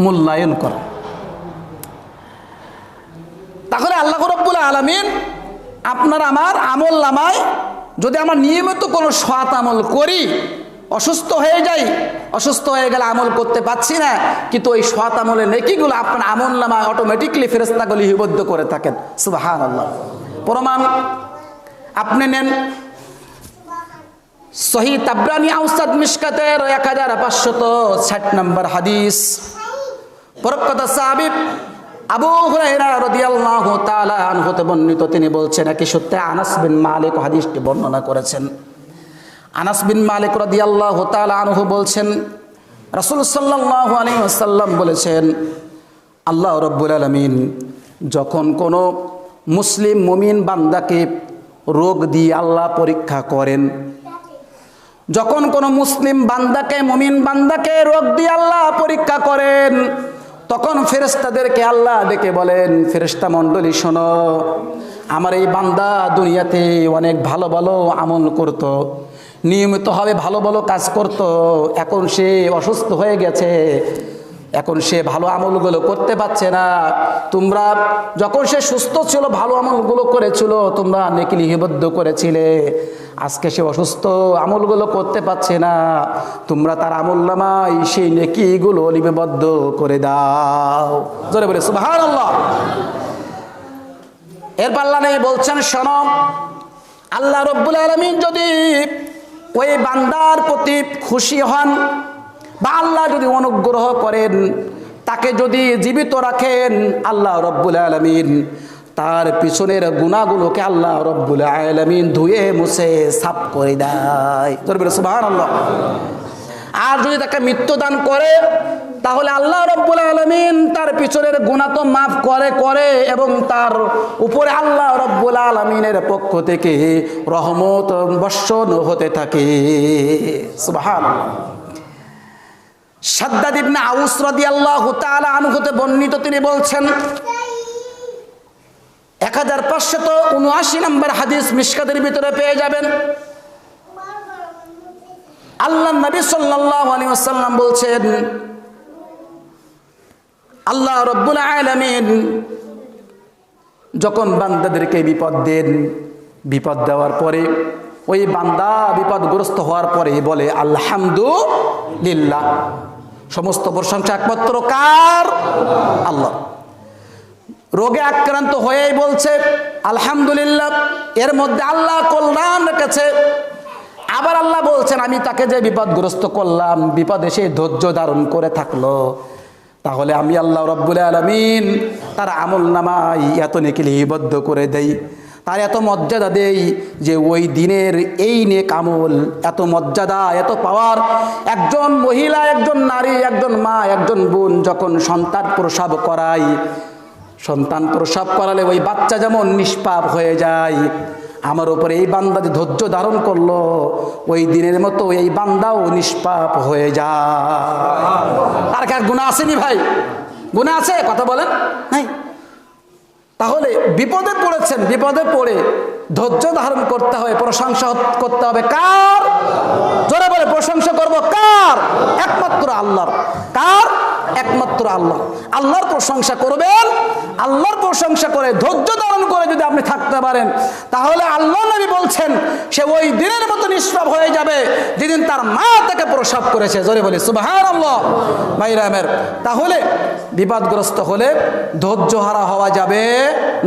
মূল্যায়ন করো। তাহলে আল্লাহ রাব্বুল আলামিন আপনার আমার আমল নামায়, যদি আমরা নিয়মিত কোনো সৎ আমল করি, অসুস্থ হয়ে যাই, অসুস্থ হয়ে গেলে আমল করতে পারছি না, কিন্তু ওই সৎ আমলের নেকিগুলো আপনার আমল নামায় অটোমেটিকলি ফেরেশতাগুলো লিপিবদ্ধ করে থাকেন। সুবহানাল্লাহ। প্রমাণ আপনি নেন সহিহ তাবরানী আওসাত মিশকাতের 1560 নম্বর হাদিস। প্রখ্যাত সাহাবী আবু হুরায়রা রাদিয়াল্লাহু তাআলা আনহু হতে বর্ণিত, তিনি বলছেন, একই সূত্রে আনাস বিন মালিক হাদিসটি বর্ণনা করেছেন। আনাস বিন মালিক রাদিয়াল্লাহু তাআলা আনহু বলছেন, রাসূল সাল্লাল্লাহু আলাইহি ওয়াসাল্লাম বলেছেন, আল্লাহ রাব্বুল আলামিন যখন কোনো মুসলিম মুমিন বান্দাকে রোগ দিয়ে আল্লাহ পরীক্ষা করেন, যখন কোনো মুসলিম বান্দাকে, মুমিন বান্দাকে রোগ দিয়ে আল্লাহ পরীক্ষা করেন, তখন ফেরেশতাদেরকে আল্লাহ ডেকে বলেন, ফেরেশতা মণ্ডলী শোনো, আমার এই বান্দা দুনিয়াতে অনেক ভালো ভালো আমল করত, নিয়মিতভাবে ভালো ভালো কাজ করত, এখন সে অসুস্থ হয়ে গেছে, এখন সে ভালো আমলগুলো করতে পারছে না। তোমরা যখন সে সুস্থ ছিল ভালো আমলগুলো করেছিল, তোমরা নেকি লিপিবদ্ধ করেছিলে, আজকে সে অসুস্থ, আমলগুলো করতে পারছে না, তোমরা তার আমলনামায় সেই নেকিগুলো লিপিবদ্ধ করে দাও। জোরে বলে সুবহানাল্লাহ। এরপর আল্লাহ নবী বলছেন, শোনো, আল্লাহ রাব্বুল আলামিন যদি ওই বান্দার প্রতি খুশি হন বা আল্লাহ যদি অনুগ্রহ করেন, তাকে যদি জীবিত রাখেন, আল্লাহ রাব্বুল আলামিন তার পিছনের গুনাহগুলোকে আল্লাহ রাব্বুল আলামিন ধুয়ে মুছে সাফ করে দেয়। সুবহানাল্লাহ। আর যদি তাকে মৃত্যুদান করে, তাহলে আল্লাহ রাব্বুল আলামিন তার পিছনের গুনাহ তো মাফ করে এবং তার উপরে আল্লাহ রাব্বুল আলামিনের পক্ষ থেকে রহমত বর্ষণ হতে থাকে। সুবহানাল্লাহ। শাদ্দাদ ইবনে আউস রাদিয়াল্লাহু তাআলা আনহু হতে বর্ণিত, তিনি বলছেন, 1579 নম্বর হাদিস মিশকাতের ভিতরে পেয়ে যাবেন। আল্লাহ নবী সাল্লাল্লাহু আলাইহি ওয়াসাল্লাম বলছেন, আল্লাহ রাব্বুল আলামিন যখন বান্দাদেরকে বিপদ দেন, বিপদ দেওয়ার পরে ওই বান্দা বিপদগ্রস্ত হওয়ার পরে বলে আলহামদুলিল্লাহ, সমস্ত প্রশংসা একমাত্র কার? আল্লাহ। রোগে আক্রান্ত হয়েই বলছে আলহামদুলিল্লাহ, এর মধ্যে আল্লাহ কল্যাণ রেখেছে। আবার আল্লাহ বলছেন আমি তাকে যে বিপদগ্রস্ত করলাম, বিপদ এসে ধৈর্য ধারণ করে থাকলো, তাহলে আমি আল্লাহ রাব্বুল আলামিন তার আমলনামায় এত নেকি লিপিবদ্ধ করে দেই, তার এত মর্যাদা দেই যে ওই দিনের এই নেক আমল এত মর্যাদা এত পাওয়ার। একজন মহিলা, একজন নারী, একজন মা, একজন বোন যখন সন্তান প্রসব করায়, সন্তান প্রসব করালে ওই বাচ্চা যেমন নিষ্পাপ হয়ে যায়, আমার উপরে এই বান্দা যে ধৈর্য ধারণ করলো ওই দিনের মতো এই বান্দাও নিষ্পাপ হয়ে যায়। আর কার গুনাহ আসেনি ভাই? গুনাহ আছে? কথা বলেন নাই। তাহলে বিপদে পড়েছেন, বিপদে পড়ে ধৈর্য ধারণ করতে হবে, প্রশংসা করতে হবে কার? জোরে বলে প্রশংসা করব কার? একমাত্র আল্লাহর। কার? একমাত্র আল্লাহ। আল্লাহর প্রশংসা করবেন। আল্লাহর প্রশংসা করে ধৈর্য ধারণ করে যদি আপনি থাকতে পারেন, তাহলে আল্লাহ নবী বলছেন সে ওই দিনের মতো নিষ্পাপ হয়ে যাবে যেদিন তার মা তাকে প্রসব করেছে। জোরে বলি সুবহানাল্লাহ। ভাইরামের, তাহলে বিপদগ্রস্ত হলে ধৈর্য হারা হওয়া যাবে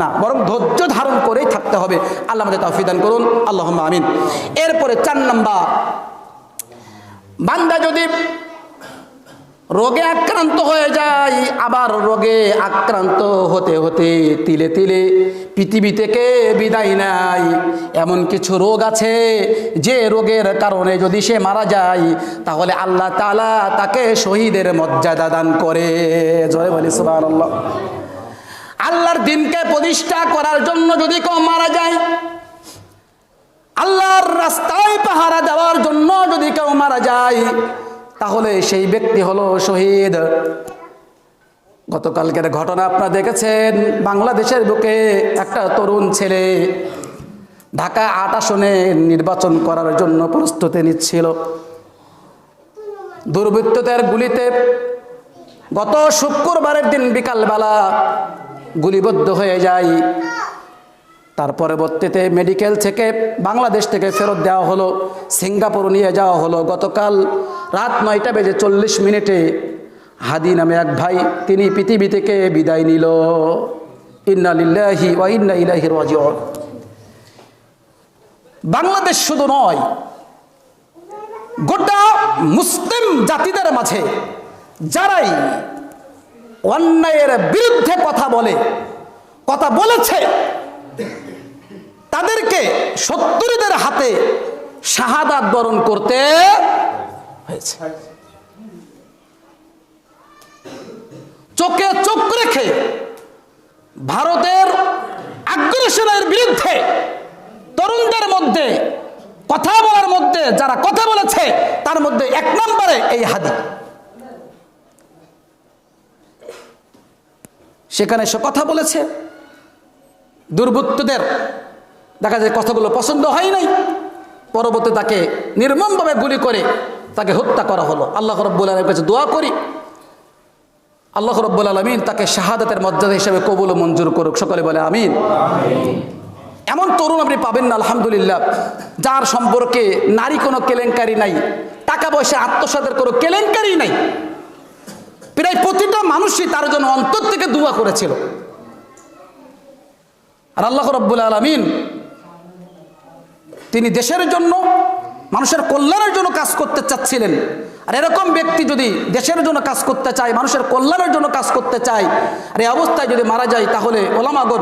না, বরং ধৈর্য ধারণ করেই থাকতে হবে। আল্লাহ আমাদের তৌফিক দান করুন, আল্লাহুম্মা আমিন। এরপরে 4 নাম্বার, বান্দা যদি রোগে আক্রান্ত হয়ে যায়, আবার রোগে আক্রান্ত হতে হতে তিলে তিলে পৃথিবী থেকে বিদায় নেয়, এমন কিছু রোগ আছে যে রোগের কারণে যদি সে মারা যায় তাহলে আল্লাহ তাআলা তাকে শহীদের মর্যাদা দান করে। জয় বলি সুবহানাল্লাহ। আল্লাহর দ্বীনকে প্রতিষ্ঠা করার জন্য যদি কেউ মারা যায়, আল্লাহর রাস্তায় পাহারা দেওয়ার জন্য যদি কেউ মারা যায়, তাহলে সেই ব্যক্তি হলো শহীদ। গতকালকের ঘটনা আপনারা দেখেছেন, বাংলাদেশের বুকে একটা তরুণ ছেলে ঢাকা 8 আসনে নির্বাচন করার জন্য প্রস্তুতি নিচ্ছিল। দুর্বৃত্তদের গুলিতে গত শুক্রবারের দিন বিকালবেলা গুলিবদ্ধ হয়ে যায়। তার পরবর্তীতে মেডিকেল থেকে বাংলাদেশ থেকে ফেরত দেওয়া হলো, সিঙ্গাপুর নিয়ে যাওয়া হলো। গতকাল রাত 9:40 হাদি নামে এক ভাই, তিনি পৃথিবী থেকে বিদায় নিল। ইন্না লিল্লাহি ওয়া ইন্না ইলাইহি রাজিউন। বাংলাদেশ শুধু নয়, গোটা মুসলিম জাতিদের মাঝে যারাই অন্যায়ের বিরুদ্ধে কথা বলেছে তাদেরকে শত্রুদের হাতে শাহাদাত বরণ করতে হয়েছে। চোখে চোখ রেখে ভারতের আগ্রাসনের বিরুদ্ধে তরুণদের মধ্যে কথা বলার মধ্যে যারা কথা বলেছে তার মধ্যে 1 নম্বরে এই হাদি। সেখানে সে কথা বলেছে, দুর্বৃত্তদের দেখা যায় কথাগুলো পছন্দ হয় নাই, পরবর্তী তাকে নির্মমভাবে গুলি করে তাকে হত্যা করা হলো। আল্লাহ রাব্বুল আলামিনের কাছে দোয়া করি আল্লাহ রাব্বুল আলামিন তাকে শাহাদাতের মর্যাদা হিসেবে কবুল ও মঞ্জুর করুক। সকলে বলে আমিন। এমন তরুণ আপনি পাবেন না আলহামদুলিল্লাহ, যার সম্পর্কে নারী কোনো কেলেঙ্কারি নাই, টাকা পয়সা আত্মসাতের কোনো কেলেঙ্কারি নাই। প্রায় প্রতিটা মানুষই তার জন্য অন্তর থেকে দোয়া করেছিল। আর আল্লাহ রাব্বুল আলামিন তিনি দেশের জন্য, মানুষের কল্যাণের জন্য কাজ করতে চাচ্ছিলেন। আর এরকম ব্যক্তি যদি দেশের জন্য কাজ করতে চায়, মানুষের কল্যাণের জন্য কাজ করতে চায়, আর এই অবস্থায় যদি মারা যায়, তাহলে ওলামাগণ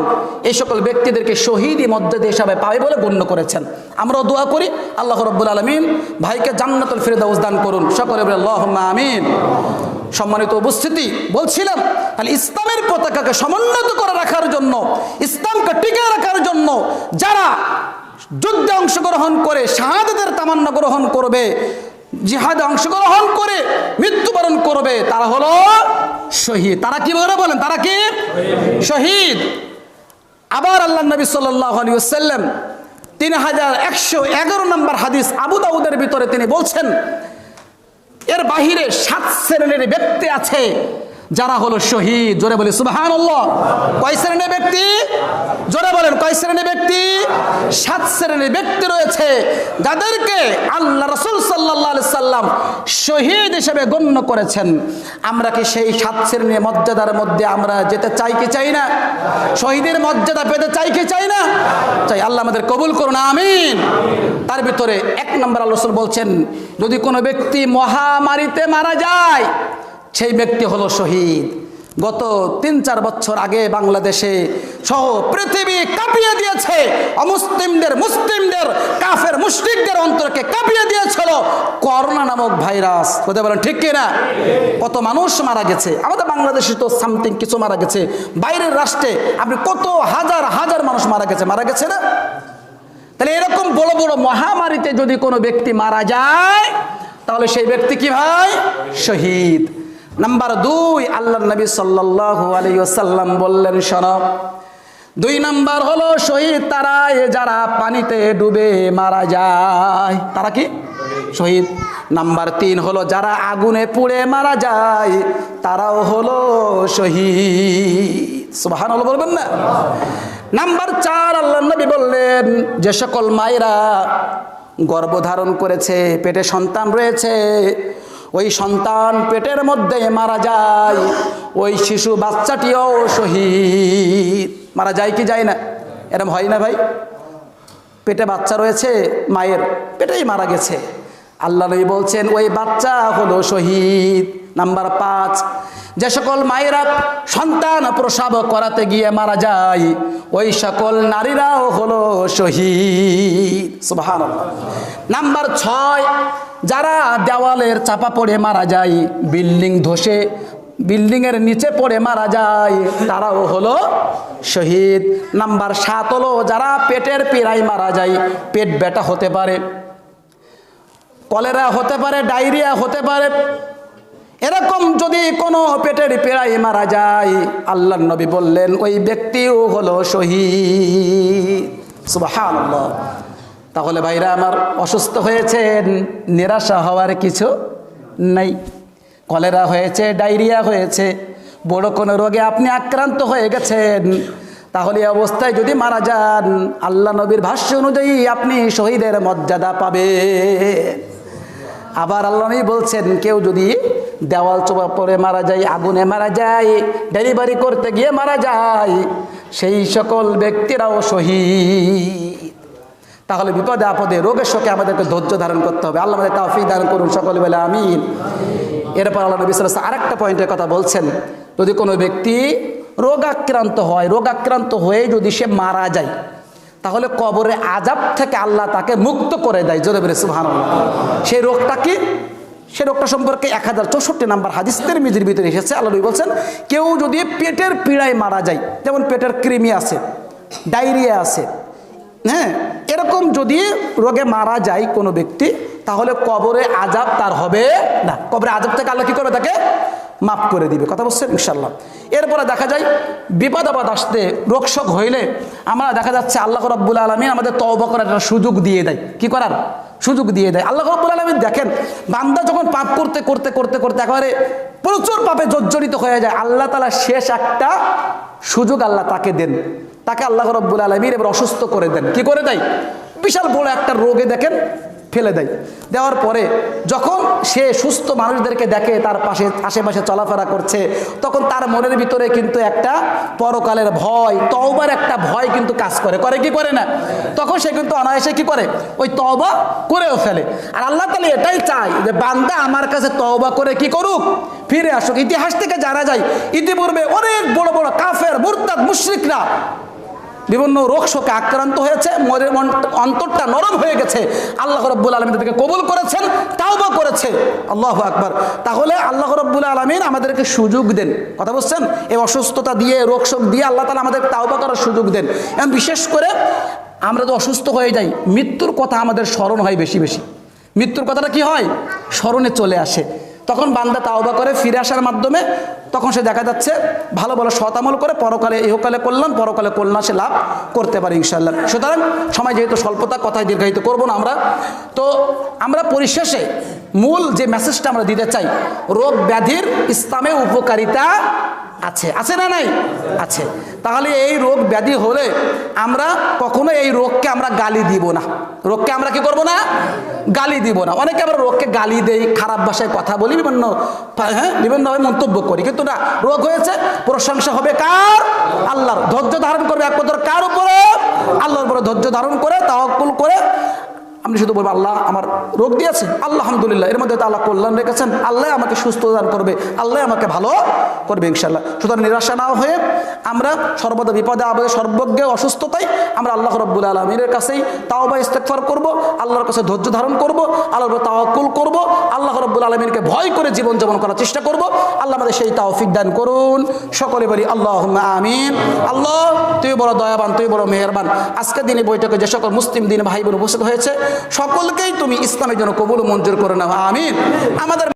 এই সকল ব্যক্তিদেরকে শহীদি মর্যাদা হিসাবে পাবে বলে গণ্য করেছেন। আমরাও দোয়া করি আল্লাহ রাব্বুল আলামিন ভাইকে জান্নাতুল ফিরদাউস দান করুন। সকলে বলে আল্লাহুম্মা আমিন। সম্মানিত উপস্থিতি, বলছিলাম তাহলে ইসলামের পতাকাকে সমুন্নত করে রাখার জন্য, ইসলামকে টিকে রাখার জন্য যারা যুদ্ধে অংশগ্রহণ করে শাহাদাতের তামান্না গ্রহণ করবে, জিহাদে অংশগ্রহণ করে মৃত্যুবরণ করবে, তারা হলো শহীদ। তারা কি বলেন? তারা কি শহীদ। আবার আল্লাহ নবী সাল্লাল্লাহু আলাইহি ওয়াসাল্লাম 3111 নম্বর হাদিস আবু দাউদের ভিতরে তিনি বলছেন, এর বাহিরে 7 শ্রেণীর ব্যক্তি আছে যারা হলো শহীদ। জোরে বলি সুবহানাল্লাহ। কয় শ্রেণীর ব্যক্তি? জোরে বলেন, কয় শ্রেণীর ব্যক্তি? 7 শ্রেণীর ব্যক্তি রয়েছে যাদেরকে আল্লাহ রাসূল সাল্লাল্লাহু আলাইহি সাল্লাম শহীদ হিসেবে গণ্য করেছেন। আমরা কি সেই 7 শ্রেণীর মর্যাদার মধ্যে আমরা যেতে চাই কি চাই না? শহীদের মর্যাদা পেতে চাই কি চাই না? চাই। আল্লাহ আমাদের কবুল করুন, আমিন। তার ভিতরে 1 নম্বর আল্লাহ রাসূল বলছেন, যদি কোনো ব্যক্তি মহামারীতে মারা যায় সেই ব্যক্তি হলো শহীদ। গত 3-4 বছর আগে বাংলাদেশে সহ পৃথিবী কাঁপিয়ে দিয়েছে, অমুসলিমদের মুসলিমদের কাফের মুশরিকদের অন্তরকে কাঁপিয়ে দিয়েছিল করোনা নামক ভাইরাস। বলতে বলেন ঠিক কিনা? কত মানুষ মারা গেছে, আমাদের বাংলাদেশে তো সামথিং কিছু মারা গেছে, বাইরের রাষ্ট্রে আপনি কত হাজার হাজার মানুষ মারা গেছে না? তাহলে এরকম বড় বড় মহামারীতে যদি কোনো ব্যক্তি মারা যায় তাহলে সেই ব্যক্তি কি ভাই? শহীদ। নাম্বার 2, আল্লাহর নবী সাল্লাল্লাহু আলাইহি ওয়াসাল্লাম বললেন, শোনো, 2 নাম্বার হলো শহীদ তারা যারা পানিতে ডুবে মারা যায়, তারা কি? শহীদ। নাম্বার 3 হলো যারা আগুনে পুড়ে মারা যায় তারাও হলো শহীদ। সুবহানাল্লাহ বলবেন না? নাম্বার 4 আল্লাহর নবী বললেন, যে সকল মায়েরা গর্ভধারণ করেছে, পেটে সন্তান রয়েছে, ওই সন্তান পেটের মধ্যে মারা যায়, ওই শিশু বাচ্চাটিও শহীদ। মারা যায় কি যায় না? এরকম হয় না ভাই? পেটে বাচ্চা রয়েছে, মায়ের পেটেই মারা গেছে, আল্লাহ নবী বলছেন ওই বাচ্চা হলো শহীদ। নাম্বার 5, যে সকল মায়েরা সন্তান প্রসব করাতে গিয়ে মারা যায় ওই সকল নারীরাও হলো শহীদ। সুবহানাল্লাহ। নাম্বার 6, যারা দেওয়ালের চাপা পড়ে মারা যায়, বিল্ডিং ধসে বিল্ডিংয়ের নিচে পড়ে মারা যায় তারাও হলো শহীদ। নাম্বার 7 হলো যারা পেটের পীড়ায় মারা যায়, পেট ব্যথা হতে পারে, কলেরা হতে পারে, ডায়রিয়া হতে পারে, এরকম যদি কোনো পেটের পীড়ায় মারা যায় আল্লাহর নবী বললেন ওই ব্যক্তিও হলো শহীদ। সুবহানাল্লাহ। তাহলে ভাইরা আমার, অসুস্থ হয়েছেন, নিরাশা হওয়ার কিছু নাই। কলেরা হয়েছে, ডায়রিয়া হয়েছে, বড় কোনো রোগে আপনি আক্রান্ত হয়ে গেছেন, তাহলে এই অবস্থায় যদি মারা যান আল্লাহ নবীর ভাষ্য অনুযায়ী আপনি শহীদের মর্যাদা পাবেন। আবার আল্লাহ নবী বলছেন, কেউ যদি দেওয়াল চোপা পড়ে মারা যায়, আগুনে মারা যায়, ডেলিভারি করতে গিয়ে মারা যায়, সেই সকল ব্যক্তিরাও শহীদ। তাহলে বিপদে আপদে রোগের শোকে আমাদেরকে ধৈর্য ধারণ করতে হবে। আল্লাহ আমাদের তৌফিক দান করুন, সকলে বলে আমিন। এরপর আল্লাহ নবী সাল্লাল্লাহু আলাইহি ওয়াসাল্লাম আরেকটা পয়েন্টের কথা বলছেন, যদি কোনো ব্যক্তি রোগাক্রান্ত হয়, রোগাক্রান্ত হয়ে যদি সে মারা যায় তাহলে কবরে আযাব থেকে আল্লাহ তাকে মুক্ত করে দেয়। জোরে বলে সুবহানাল্লাহ। সেই রোগটা কি? সে রোগটা সম্পর্কে 1064 নম্বর হাদিস তিরমিজির ভিতরে এসেছে। আল্লাহ নবী বলছেন, কেউ যদি পেটের পীড়ায় মারা যায়, যেমন পেটের কৃমি আছে, ডায়রিয়া আছে, হ্যাঁ, এরকম যদি রোগে মারা যায় কোনো ব্যক্তি তাহলে কবরে আযাব তার হবে না। কবরে আযাব থেকে আল্লাহ কি করবে? তাকে মাফ করে দিবে। কথা বলছেন ইনশাআল্লাহ। এরপরে দেখা যায় বিপদ আপদ আসতে, রোগশোক হইলে আমরা দেখা যাচ্ছে আল্লাহ রাব্বুল আলামিন আমাদের তওবা করার একটা সুযোগ দিয়ে দেয়। কি করার সুযোগ দিয়ে দেয় আল্লাহ রাব্বুল আলামিন। দেখেন, বান্দা যখন পাপ করতে করতে করতে করতে একেবারে প্রচুর পাপে জর্জরিত হয়ে যায়, আল্লাহ তাআলা শেষ একটা সুযোগ আল্লাহ তাকে দেন। তাকে আল্লাহ রাব্বুল আলামিন এবার অসুস্থ করে দেন। কি করে দেয়? বিশাল বড় একটা রোগে দেখেন ফেলে দেয়। দেওয়ার পরে যখন সে সুস্থ মানুষদেরকে দেখে তার পাশে আশেপাশে চলাফেরা করছে, তখন তার মনের ভিতরে কিন্তু একটা পরকালের ভয়, তওবার একটা ভয় কিন্তু কাজ করে। করে কি করে না? তখন সে কিন্তু অনায়াসে কি করে? ওই তওবা করেও ফেলে। আর আল্লাহ তাআলা এটাই চায় যে বান্দা আমার কাছে তওবা করে কি করুক? ফিরে আসুক। ইতিহাস থেকে জানা যায় ইতিপূর্বে অনেক বড় বড় কাফের, মুরতাদ, মুশরিকরা বিভিন্ন রোগ শোকে আক্রান্ত হয়েছে, মনের অন্তরটা নরম হয়ে গেছে, আল্লাহ রাব্বুল আলামিন তাদেরকে কবুল করেছেন, তাওবা করেছে। আল্লাহু আকবার। তাহলে আল্লাহ রাব্বুল আলামিন আমাদেরকে সুযোগ দেন। কথা বলছেন? এই অসুস্থতা দিয়ে, রোগ শোক দিয়ে আল্লাহ তাআলা আমাদের তাওবা করার সুযোগ দেন। এবং বিশেষ করে আমরা তো অসুস্থ হয়ে যাই, মৃত্যুর কথা আমাদের স্মরণ হয় বেশি বেশি। মৃত্যুর কথাটা কি হয়? স্মরণে চলে আসে। তখন বান্দা তাওবা করে ফিরে আসার মাধ্যমে তখন সে দেখা যাচ্ছে ভালো ভালো সৎ আমল করে পরকালে, ইহকালে কল্যাণ, পরকালে কল্যাণ সে লাভ করতে পারে ইনশাআল্লাহ। সুতরাং সময় যেহেতু স্বল্পতা, কথায় দীর্ঘায়িত করব না আমরা। তো আমরা পরিশেষে মূল যে মেসেজটা আমরা দিতে চাই, রোগ ব্যাধির ইসলামে উপকারিতা আছে, আছে না নাই? আছে। তাহলে এই রোগ ব্যাধি হলে আমরা কখনো এই রোগকে আমরা গালি দিব না। রোগকে আমরা কি করব না? গালি দিব না। অনেকে আমরা রোগকে গালি দেই, খারাপ ভাষায় কথা বলি, বিভিন্নভাবে মন্তব্য করি, কিন্তু না, রোগ হয়েছে, প্রশংসা হবে কার? আল্লাহর। ধৈর্য ধারণ করবে একমাত্র কার উপরে? আল্লাহর উপরে ধৈর্য ধারণ করে, তাওয়াক্কুল করে আপনি শুধু বলবেন আল্লাহ আমার রোগ দিয়েছে, আলহামদুলিল্লাহ, এর মধ্যে তো আল্লাহ কল্যাণ রেখেছেন, আল্লাহ আমাকে সুস্থ দান করবে, আল্লাহ আমাকে ভালো করবে ইনশাআল্লাহ। সুতরাং নিরাশা না হয়ে আমরা সর্বদা বিপদে আপদে সর্বজ্ঞ অসুস্থতায় আমরা আল্লাহ রাব্বুল আলামিনের কাছেই তাওবা ইস্তেগফার করব, আল্লাহর কাছে ধৈর্য ধারণ করব, আল্লাহর উপর তাওয়াক্কুল করব, আল্লাহ রাব্বুল আলামিনকে ভয় করে জীবন যাপন করার চেষ্টা করব। আল্লাহ আমাদের সেই তৌফিক দান করুন। সকলে বলি আল্লাহুম্মা আমিন। আল্লাহ তুই বড় দয়াবান, তুই বড় মেহেরবান। আজকের দিনে বৈঠকে যে সকল মুসলিম দিন ভাই বোন উপস্থিত হয়েছে সকলকেই তুমি ইসলামের জন্য কবুল ও মঞ্জুর করে নাও, আমিন। আমাদের